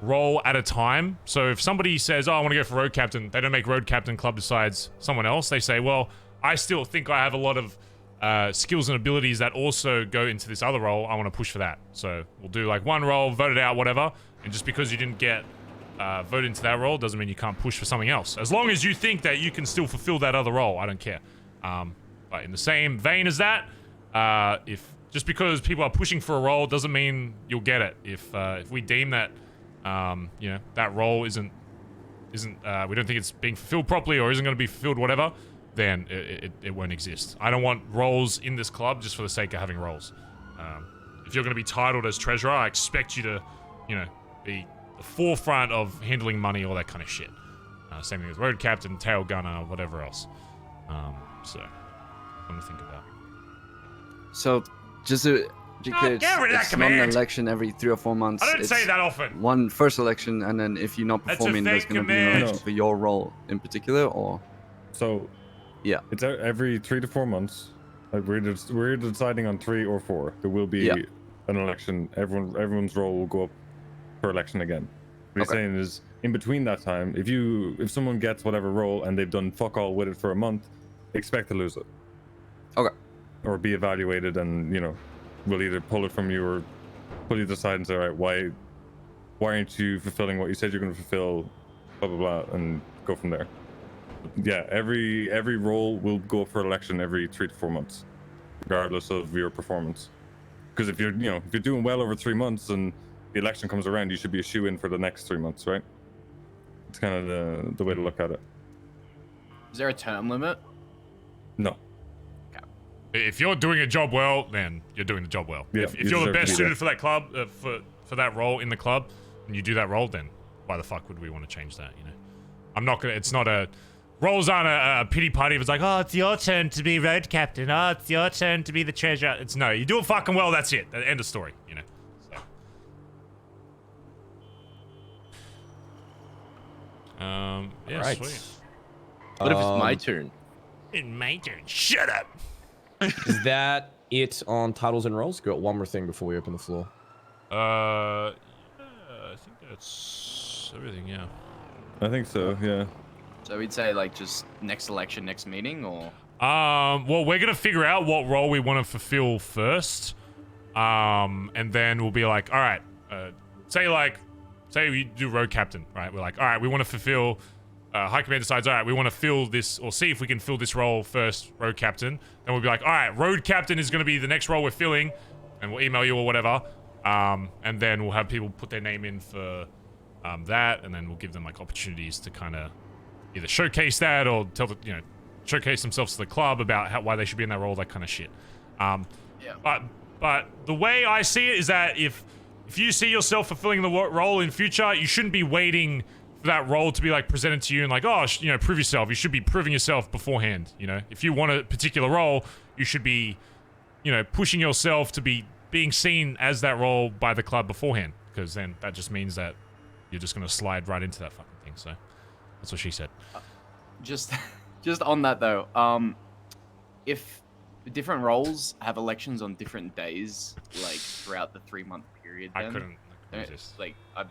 role at a time. So if somebody says, oh, I want to go for road captain, they don't make road captain club decides someone else. They say, well, I still think I have a lot of skills and abilities that also go into this other role. I want to push for that. So we'll do like one role, vote it out, whatever. And just because you didn't get voted into that role doesn't mean you can't push for something else. As long as you think that you can still fulfill that other role, I don't care. But in the same vein as that, if just because people are pushing for a role doesn't mean you'll get it. If we deem that, you know, that role isn't we don't think it's being fulfilled properly or isn't going to be fulfilled, whatever, then it won't exist. I don't want roles in this club just for the sake of having roles. If you're going to be titled as treasurer, I expect you to, you know, be the forefront of handling money, all that kind of shit. Same thing with road captain, tail gunner, whatever else. So, something to think about. So, just to be clear, it's not an election every 3 or 4 months. I don't say that often. One first election, and then if you're not performing, there's going to be an election for your role in particular, or? So, yeah, it's every 3 to 4 months. Like we're deciding on 3 or 4. There will be an election. Everyone's role will go up for election again. What he's saying is, in between that time, if someone gets whatever role and they've done fuck all with it for a month, expect to lose it. Okay. Or be evaluated, and, you know, we'll either pull it from you or pull you to the side and say, all right, why aren't you fulfilling what you said you're going to fulfill, blah blah blah, and go from there. Yeah, every role will go for election every 3 to 4 months, regardless of your performance. Because if you're doing well over 3 months and the election comes around, you should be a shoe in for the next 3 months, right? It's kind of the way to look at it. Is there a term limit? No. If you're doing a job well, then you're doing the job well. Yeah, if you're the best suited for that club, for that role in the club, and you do that role, then why the fuck would we want to change that, you know? I'm not gonna, it's not a, roles aren't a pity party if it's like, oh, it's your turn to be road captain, oh, it's your turn to be the treasurer. It's no, you do it fucking well, that's it. End of story, you know? So. Yeah, right. sweet. What if it's my turn? It's my turn. Shut up. Is that it on titles and roles? Got one more thing before we open the floor. Yeah, I think that's everything, yeah. I think so, yeah. So we'd say like just next election, next meeting, or? Well, we're gonna figure out what role we want to fulfill first, and then we'll be like, all right, say we do road captain, right? We're like, all right, we want to fulfill. High command decides, all right, we want to fill this, or see if we can fill this role first, road captain. Then we'll be like, all right, road captain is going to be the next role we're filling, and we'll email you or whatever. And then we'll have people put their name in for that, and then we'll give them like opportunities to kind of either showcase that or showcase themselves to the club about why they should be in that role, that kind of shit. But the way I see it is that if you see yourself fulfilling the role in future, you shouldn't be waiting for that role to be like presented to you and like, oh, prove yourself. You should be proving yourself beforehand. You know, if you want a particular role, you should be, pushing yourself to be being seen as that role by the club beforehand, because then that just means that you're just gonna slide right into that fucking thing. So that's what she said. Just on that though, if different roles have elections on different days, like throughout the 3-month period, then, I couldn't like I'm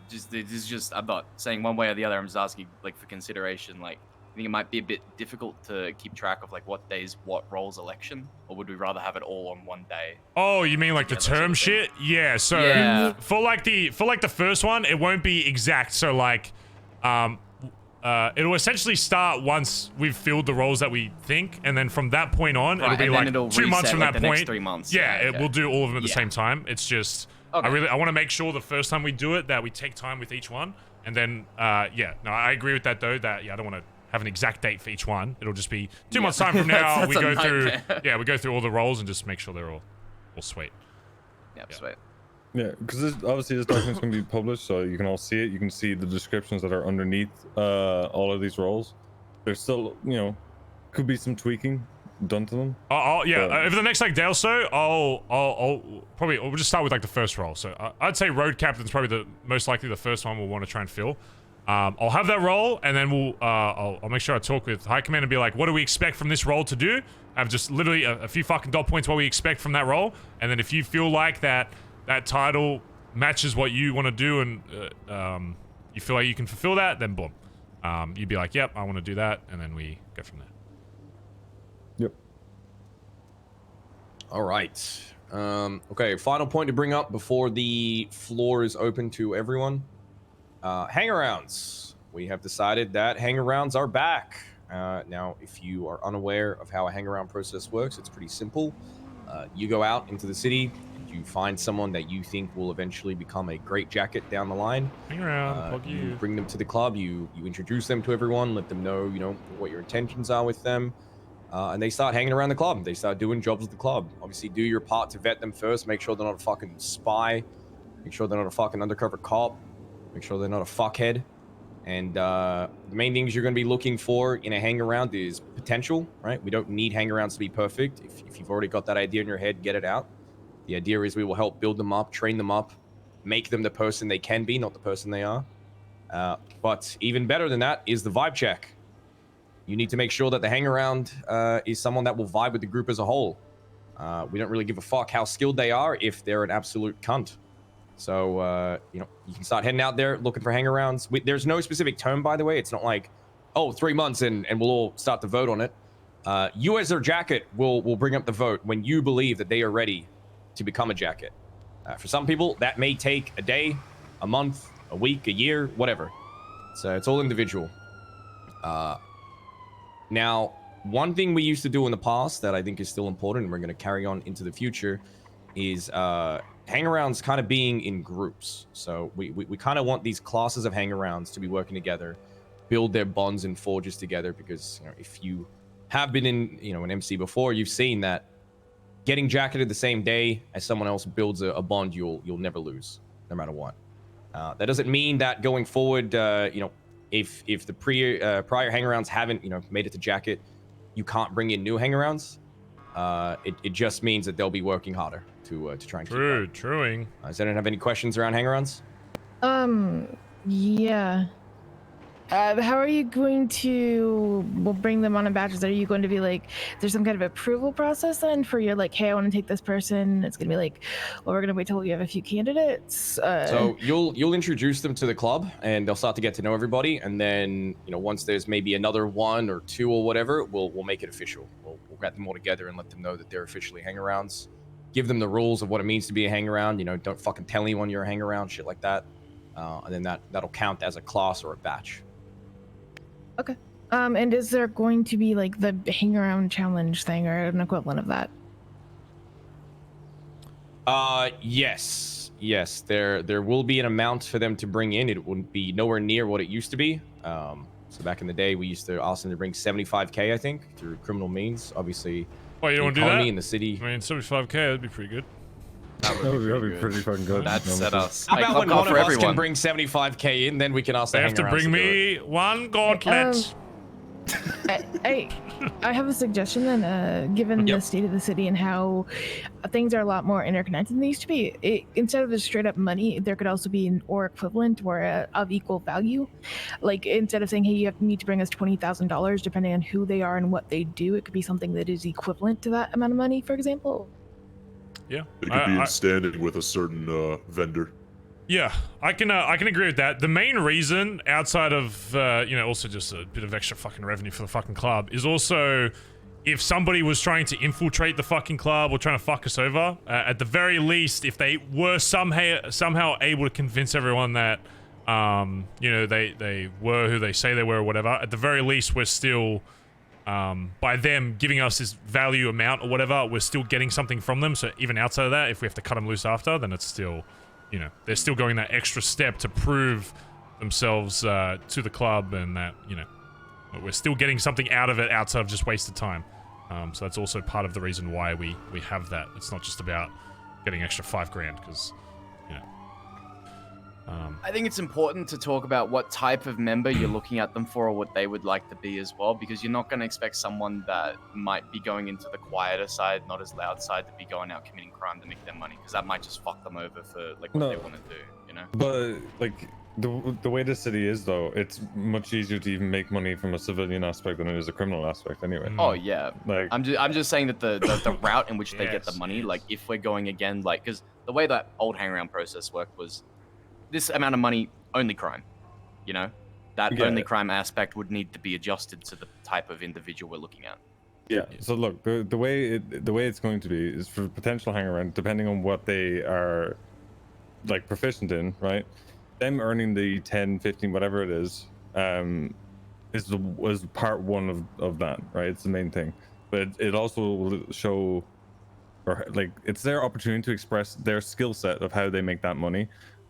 not saying one way or the other. I'm just asking like for consideration. Like, I think it might be a bit difficult to keep track of like what days what roles election, or would we rather have it all on one day? Oh, you mean like the term shit? Yeah. So for like the first one, it won't be exact. So like, it'll essentially start once we've filled the roles that we think, and then from that point on, Right, it'll be and like then it'll 2 months reset, from like, that the point. next 3 months. Yeah, Yeah, okay. we'll do all of them at the Yeah. same time. It's just I want to make sure the first time we do it that we take time with each one, and then yeah, no, I agree with that though. That I don't want to have an exact date for each one. It'll just be 2 months time from now. We go through we go through all the roles and just make sure they're all sweet. Yep, sweet. Yeah, because obviously this document's going to be published, so you can all see it. You can see the descriptions that are underneath all of these roles. There's still, could be some tweaking done to them. Over the next day or so, we'll just start with the first role. So I'd say road captain's probably the most likely the first one we'll want to try and fill. I'll have that role, and then I'll make sure I talk with High Command and be like, what do we expect from this role to do? I have just literally a few fucking dot points what we expect from that role, and then if you feel like that title matches what you want to do and you feel like you can fulfill that, then boom. You'd be like, yep, I want to do that, and then we go from there. Yep. All right. Okay, final point to bring up before the floor is open to everyone. Hangarounds. We have decided that hangarounds are back. Now, if you are unaware of how a hangaround process works, it's pretty simple. You go out into the city, and you find someone that you think will eventually become a great jacket down the line. Hang around, you bring them to the club, you introduce them to everyone, let them know, what your intentions are with them, and they start hanging around the club. They start doing jobs with the club. Obviously, do your part to vet them first, make sure they're not a fucking spy, make sure they're not a fucking undercover cop, make sure they're not a fuckhead. And the main things you're going to be looking for in a hang-around is potential, right? We don't need hang-arounds to be perfect. If you've already got that idea in your head, get it out. The idea is we will help build them up, train them up, make them the person they can be, not the person they are. But even better than that is the vibe check. You need to make sure that the hang-around is someone that will vibe with the group as a whole. We don't really give a fuck how skilled they are if they're an absolute cunt. So, you can start heading out there looking for hang-arounds. There's no specific term, by the way. It's not like, 3 months and we'll all start to vote on it. You as their jacket will bring up the vote when you believe that they are ready to become a jacket. For some people, that may take a day, a month, a week, a year, whatever. So it's all individual. Now, one thing we used to do in the past that I think is still important and we're going to carry on into the future is hang-arounds kind of being in groups. So we kind of want these classes of hang-arounds to be working together, build their bonds and forges together, because if you have been in an MC before, you've seen that getting jacketed the same day as someone else builds a bond, you'll never lose, no matter what. That doesn't mean that going forward, if the prior hang-arounds haven't made it to jacket, you can't bring in new hang-arounds. It just means that they'll be working harder to try and keep up. Truing. Does anyone have any questions around hang-arounds? Yeah. How are you going to bring them on in batches? Are you going to be like, there's some kind of approval process then for your hey, I want to take this person? It's going to be like, well, we're going to wait till we have a few candidates. So you'll introduce them to the club and they'll start to get to know everybody. And then, once there's maybe another 1 or 2 or whatever, we'll make it official. We'll get them all together and let them know that they're officially hang-arounds. Give them the rules of what it means to be a hang-around. Don't fucking tell anyone you're a hang-around, shit like that. And then that'll count as a class or a batch. Okay. And is there going to be the hang around challenge thing or an equivalent of that? Yes. There will be an amount for them to bring in. It wouldn't be nowhere near what it used to be. So back in the day, we used to ask them to bring 75K, I think, through criminal means. Obviously, you don't want to do that in the city. I mean, 75K, that'd be pretty good. That would be pretty fucking good. That's set us. How about when one of us can bring 75K in, then we can ask the They have to bring me one gauntlet. I have a suggestion then, given the state of the city and how things are a lot more interconnected than they used to be. Instead of just straight up money, there could also be an or equivalent or of equal value. Instead of saying, hey, you need to bring us $20,000, depending on who they are and what they do, it could be something that is equivalent to that amount of money, for example. Yeah. It could be in standing with a certain vendor. Yeah, I can agree with that. The main reason, outside of also just a bit of extra fucking revenue for the fucking club, is also if somebody was trying to infiltrate the fucking club or trying to fuck us over, at the very least, if they were somehow able to convince everyone that you know, they were who they say they were or whatever, at the very least, we're still, by them giving us this value amount or whatever, we're still getting something from them. So even outside of that, if we have to cut them loose after, then it's still, you know, they're still going that extra step to prove themselves to the club, and that, you know, we're still getting something out of it outside of just wasted time. So that's also part of the reason why we have that. It's not just about getting extra $5,000, because, you know. I think it's important to talk about what type of member you're looking at them for, or what they would like to be as well, because you're not going to expect someone that might be going into the quieter side, not as loud side, to be going out committing crime to make their money, because that might just fuck them over for like what they want to do, you know? But like the way the city is, though, it's much easier to even make money from a civilian aspect than it is a criminal aspect anyway. Oh yeah, like I'm just saying that the route in which they get the money, like if we're going again, like, because the way that old hangaround process worked was this amount of money, only crime, you know, that only crime aspect would need to be adjusted to the type of individual we're looking at. Yeah. So look, the way it's going to be is for potential hangaround, depending on what they are like proficient in, right? Them earning the 10, 15, whatever it is was part one of that, right? It's the main thing, but it also will show, or like, it's their opportunity to express their skill set of how they make that money,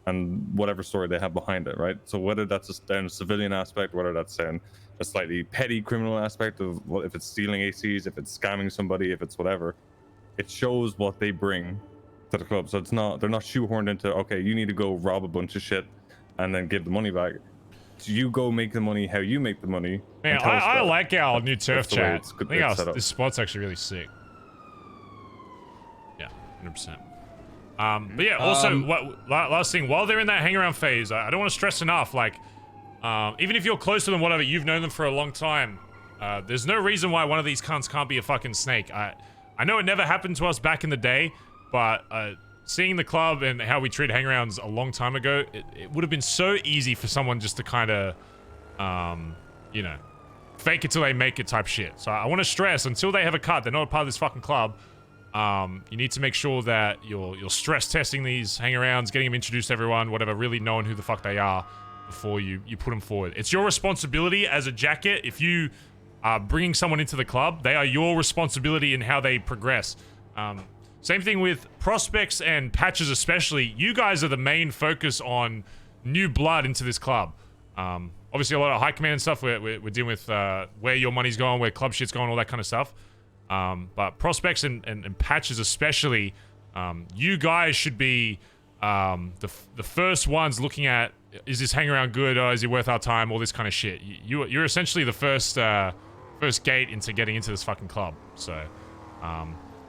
and whatever story they have behind it, right? So whether that's down a civilian aspect, whether that's down a slightly petty criminal aspect of, well, if it's stealing ACs, if it's scamming somebody, if it's whatever, it shows what they bring to the club. So it's not, they're not shoehorned into, okay, you need to go rob a bunch of shit and then give the money back. So you go make the money how you make the money. Man, I like our new turf chat. I think this spot's actually really sick. Yeah, 100%. But yeah, also, last thing, while they're in that hang around phase, I don't want to stress enough, like, even if you're close to them, whatever, you've known them for a long time, there's no reason why one of these cunts can't be a fucking snake. I know it never happened to us back in the day, but seeing the club and how we treated hangarounds a long time ago, it would have been so easy for someone just to kind of, you know, fake it till they make it type shit. So I want to stress, until they have a cut, they're not a part of this fucking club. You need to make sure that you're stress testing these hangarounds, getting them introduced to everyone, whatever, really knowing who the fuck they are before you put them forward. It's your responsibility as a jacket. If you are bringing someone into the club, they are your responsibility in how they progress. Same thing with prospects and patches especially. You guys are the main focus on new blood into this club. Obviously a lot of high command and stuff, we're dealing with where your money's going, where club shit's going, all that kind of stuff. But prospects and patches especially, you guys should be the first ones looking at, is this hang around good, or is it worth our time, all this kind of shit. You're essentially the first gate into getting into this fucking club. So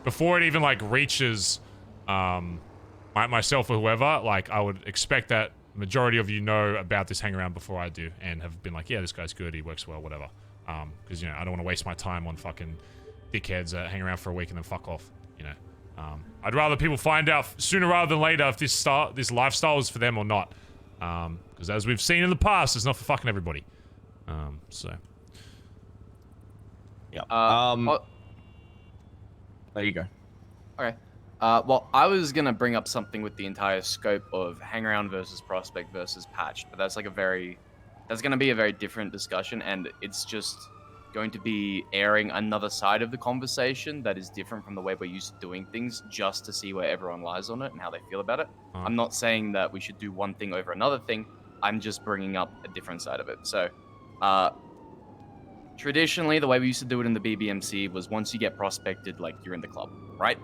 before it even like reaches myself or whoever, like, I would expect that majority of you know about this hang around before I do, and have been like, yeah, this guy's good, he works well, whatever. Because, you know, I don't want to waste my time on fucking dickheads that hang around for a week and then fuck off, you know. I'd rather people find out sooner rather than later if this lifestyle is for them or not. Because as we've seen in the past, it's not for fucking everybody. So. Yeah. There you go. Okay. Well, I was gonna bring up something with the entire scope of hangaround versus prospect versus patched, but that's gonna be a very different discussion, and it's just going to be airing another side of the conversation that is different from the way we're used to doing things, just to see where everyone lies on it and how they feel about it. I'm not saying that we should do one thing over another thing. I'm just bringing up a different side of it. So, traditionally, the way we used to do it in the BBMC was once you get prospected, like, you're in the club, right?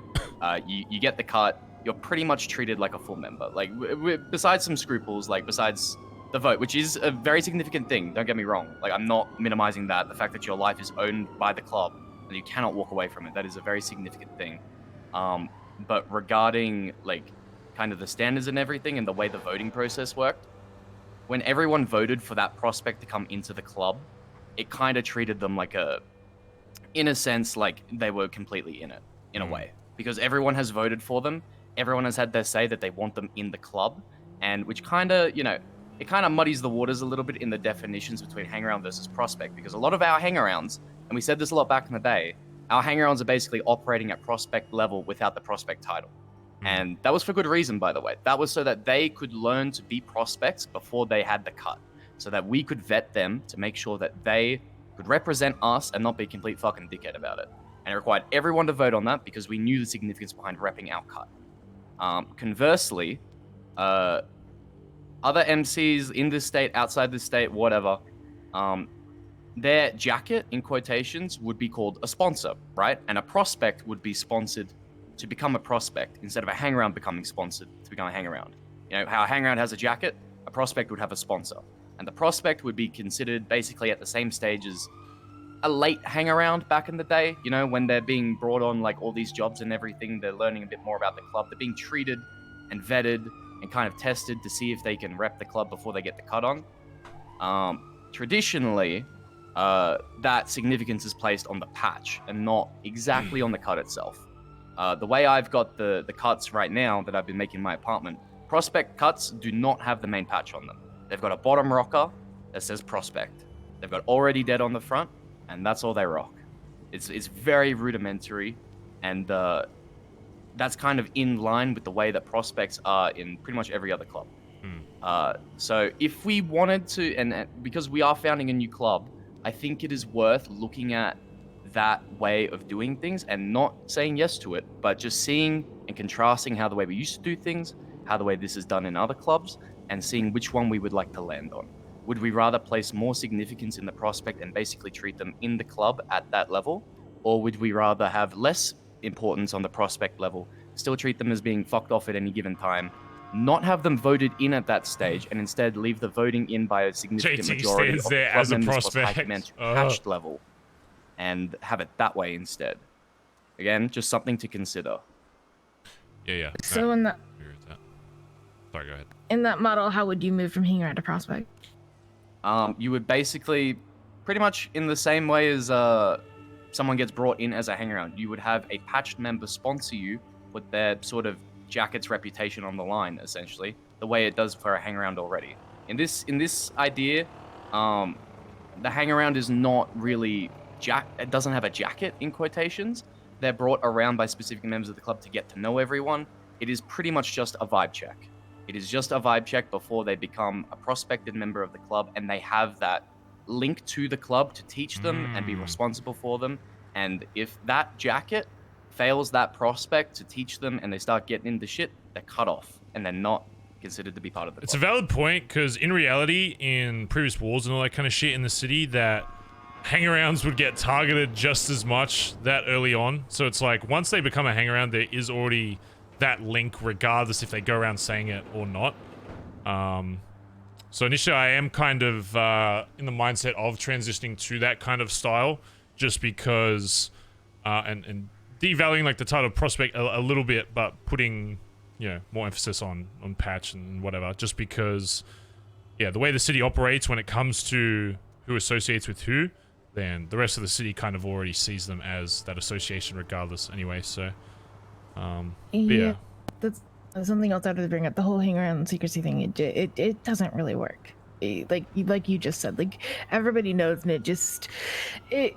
You get the cut, you're pretty much treated like a full member. Like, besides some scruples, like, besides the vote, which is a very significant thing, don't get me wrong. Like, I'm not minimizing that. The fact that your life is owned by the club and you cannot walk away from it, that is a very significant thing. But regarding, like, kind of the standards and everything and the way the voting process worked, when everyone voted for that prospect to come into the club, it kind of treated them like in a sense, like they were completely in it, in a way. Because everyone has voted for them, everyone has had their say that they want them in the club, and which kind of, you know, it kind of muddies the waters a little bit in the definitions between hangaround versus prospect, because a lot of our hangarounds, and we said this a lot back in the day, our hangarounds are basically operating at prospect level without the prospect title. And that was for good reason, by the way. That was so that they could learn to be prospects before they had the cut, so that we could vet them to make sure that they could represent us and not be a complete fucking dickhead about it. And it required everyone to vote on that because we knew the significance behind repping our cut. Conversely, other MCs in this state, outside the state, whatever, their jacket, in quotations, would be called a sponsor, right? And a prospect would be sponsored to become a prospect instead of a hangaround becoming sponsored to become a hangaround. You know, how a hangaround has a jacket, a prospect would have a sponsor. And the prospect would be considered basically at the same stage as a late hangaround back in the day. You know, when they're being brought on like all these jobs and everything, they're learning a bit more about the club. They're being treated and vetted and kind of tested to see if they can rep the club before they get the cut on. Traditionally, that significance is placed on the patch and not exactly on the cut itself. The way I've got the cuts right now that I've been making in my apartment, prospect cuts do not have the main patch on them. They've got a bottom rocker that says prospect. They've got already dead on the front, and that's all they rock. It's very rudimentary, and that's kind of in line with the way that prospects are in pretty much every other club. So if we wanted to, and because we are founding a new club, I think it is worth looking at that way of doing things and not saying yes to it, but just seeing and contrasting how the way we used to do things, how the way this is done in other clubs, and seeing which one we would like to land on. Would we rather place more significance in the prospect and basically treat them in the club at that level? Or would we rather have less importance on the prospect level, still treat them as being fucked off at any given time, not have them voted in at that stage, and instead leave the voting in by a significant JT majority stands of there club as a members plus prospect. high command patched level, and have it that way instead? Again, just something to consider. Yeah. So in that, sorry, go ahead. in that model, how would you move from hangaround to prospect? You would basically, pretty much in the same way as someone gets brought in as a hangaround, you would have a patched member sponsor you, put their sort of jacket's reputation on the line, essentially, the way it does for a hangaround already. In this idea, the hangaround is not really it doesn't have a jacket in quotations. They're brought around by specific members of the club to get to know everyone. It is pretty much just a vibe check. It is just a vibe check before they become a prospected member of the club, and they have that link to the club to teach them and be responsible for them. And if that jacket fails that prospect to teach them and they start getting into shit, they're cut off and they're not considered to be part of the club. It's a valid point, because in reality, in previous wars and all that kind of shit in the city, that hangarounds would get targeted just as much that early on. So it's like, once they become a hangaround, there is already that link, regardless if they go around saying it or not. So initially, I am kind of in the mindset of transitioning to that kind of style, just because, and devaluing like the title prospect a little bit, but putting, you know, more emphasis on patch and whatever, just because, yeah, the way the city operates when it comes to who associates with who, then the rest of the city kind of already sees them as that association regardless anyway. So yeah, that's something else I wanted to bring up. The whole hangaround secrecy thing, it doesn't really work. Like you just said, like, everybody knows, and it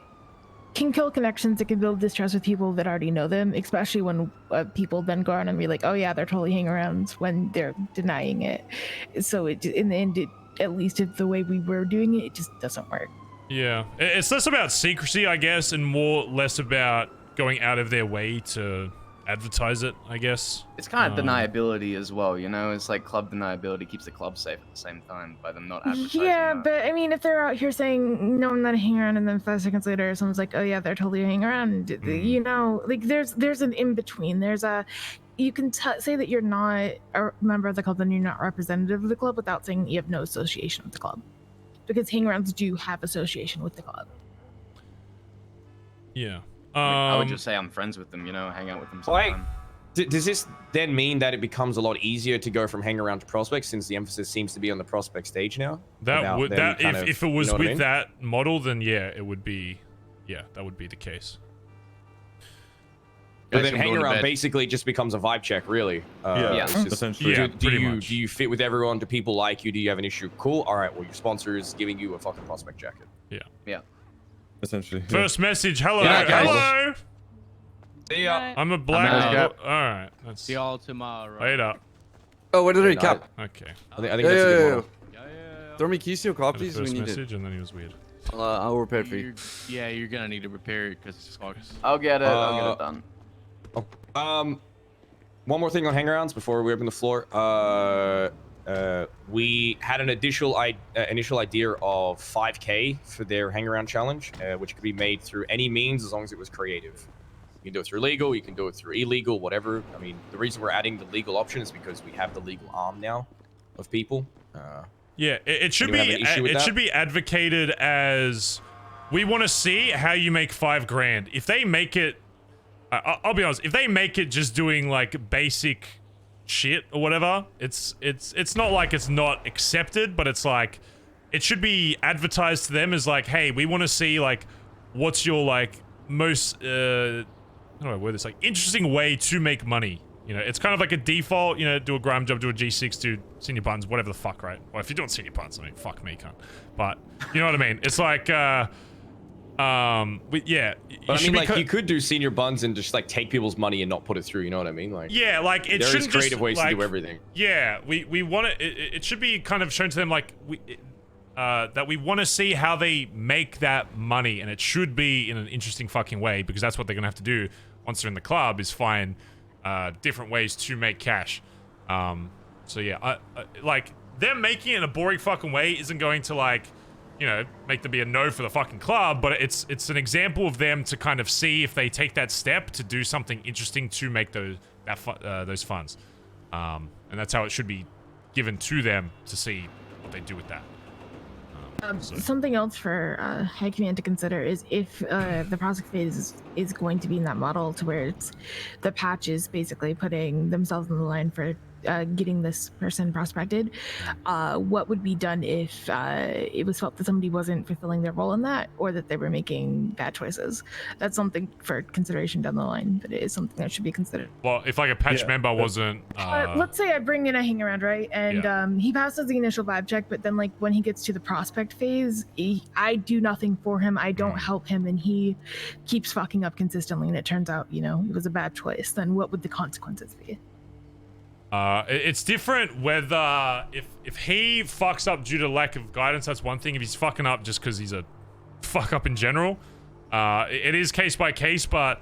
can kill connections. It can build distrust with people that already know them, especially when people then go around and be like, oh yeah, they're totally hangarounds, when they're denying it. So in the end, at least if the way we were doing it, it just doesn't work. Yeah, it's less about secrecy, I guess, and less about going out of their way to advertise it, I guess. It's kind of deniability as well, you know? It's like club deniability keeps the club safe at the same time by them not advertising. Yeah, but I mean, if they're out here saying, no, I'm not a hangaround, and then 5 seconds later, someone's like, oh yeah, they're totally a hangaround, you know, like, there's an in-between. You can say that you're not a member of the club and you're not representative of the club without saying you have no association with the club. Because hangarounds do have association with the club. Yeah. I would just say I'm friends with them, you know, hang out with them sometime. Does this then mean that it becomes a lot easier to go from hangaround to prospect, since the emphasis seems to be on the prospect stage now? If it was with that model, then yeah, it would be, that would be the case. But then hangaround basically just becomes a vibe check, really. Essentially. Do you fit with everyone? Do people like you? Do you have an issue? Cool. All right. Well, your sponsor is giving you a fucking prospect jacket. Yeah. Essentially. First message. Hello. Yeah, Hello. See ya. I'm a black. out. All right. Let's See y'all tomorrow. later. Oh, what did he cap? Okay. I think that's a good model. Throw me keys to your car, Got a please. We first need message it. and then he was weird. I'll repair it for you. Yeah, you're gonna need to repair it because it's fucked. I'll get it. I'll get it done. One more thing on hangarounds before we open the floor. We had an initial idea of 5K for their hangaround challenge, which could be made through any means as long as it was creative. You can do it through legal, you can do it through illegal, whatever. I mean, the reason we're adding the legal option is because we have the legal arm now of people. Yeah, it should be should be advocated as we want to see how you make $5,000. If they make it, I'll be honest. If they make it just doing like basic shit or whatever, it's not like it's not accepted, but it's like it should be advertised to them as like, hey, we want to see like what's your like most how do I word this, like interesting way to make money. You know, it's kind of like a default, you know, do a grind job, do a G6, do senior buttons, whatever the fuck, right? Well, if you're doing senior buttons, I mean, fuck me, cunt. But, you know what I mean? It's like, yeah. But I mean, like, you could do senior buns and just, like, take people's money and not put it through, you know what I mean? Like, yeah, like, it shouldn't just, creative ways like, to do everything. Yeah, we want it, it should be kind of shown to them, like, that we want to see how they make that money, and it should be in an interesting fucking way, because that's what they're gonna have to do once they're in the club, is find different ways to make cash. So yeah, like them making it in a boring fucking way isn't going to, like, you know, make them be a no for the fucking club, but it's an example of them to kind of see if they take that step to do something interesting to make those funds, and that's how it should be given to them to see what they do with that. Something else for High Command to consider is if the prospect phase is going to be in that model to where it's the patch is basically putting themselves on the line for getting this person prospected, what would be done if it was felt that somebody wasn't fulfilling their role in that, or that they were making bad choices? That's something for consideration down the line, but it is something that should be considered. Well, if like a patch member wasn't let's say I bring in a hang around, right, and he passes the initial vibe check, but then like when he gets to the prospect phase, I do nothing for him, I don't help him, and he keeps fucking up consistently, and it turns out, you know, it was a bad choice, then what would the consequences be? It's different whether if he fucks up due to lack of guidance, that's one thing. If he's fucking up just because he's a fuck up in general, it is case by case, but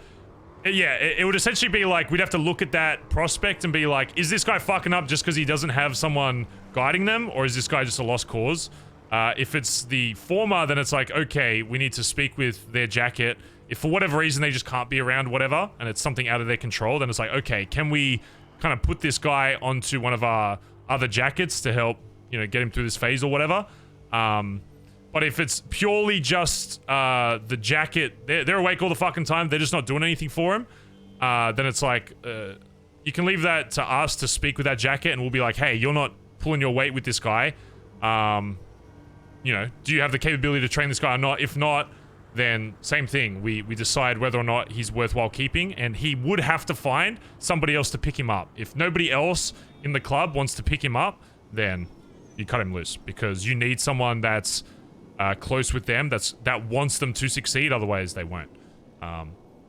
yeah, it would essentially be like we'd have to look at that prospect and be like, is this guy fucking up just because he doesn't have someone guiding them, or is this guy just a lost cause? If it's the former, then it's like, okay, we need to speak with their jacket. If for whatever reason they just can't be around, whatever, and it's something out of their control, then it's like, okay, can we kind of put this guy onto one of our other jackets to help, you know, get him through this phase or whatever. But if it's purely just the jacket, they're awake all the fucking time, they're just not doing anything for him, then it's like, you can leave that to us to speak with that jacket, and we'll be like, hey, you're not pulling your weight with this guy. You know, do you have the capability to train this guy or not? If not, then same thing. We decide whether or not he's worthwhile keeping, and he would have to find somebody else to pick him up. If nobody else in the club wants to pick him up, then you cut him loose, because you need someone that's close with them, that wants them to succeed, otherwise they won't.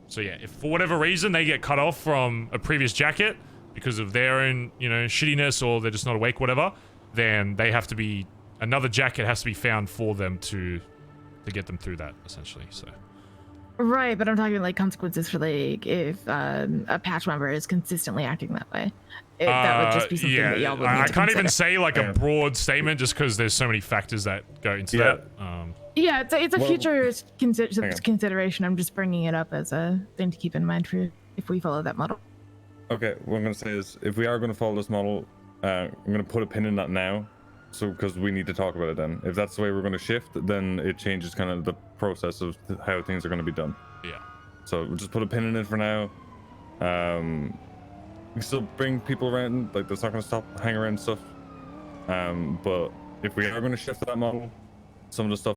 So yeah, if for whatever reason they get cut off from a previous jacket because of their own, you know, shittiness, or they're just not awake, whatever, then they have to be, another jacket has to be found for them to get them through that, essentially. So right, but I'm talking like consequences for like if a patch member is consistently acting that way. That would just be something that y'all would need I to can't consider. even say like a broad statement just because there's so many factors that go into that. Yeah, it's a future consideration. I'm just bringing it up as a thing to keep in mind for if we follow that model. Okay, what I'm gonna say is, if we are gonna follow this model, I'm gonna put a pin in that now, so because we need to talk about it then. If that's the way we're gonna shift, then it changes kind of the process of how things are gonna be done. Yeah. So we'll just put a pin in it for now. We can still bring people around, like that's not gonna stop hang around stuff. But if we are gonna shift to that model, some of the stuff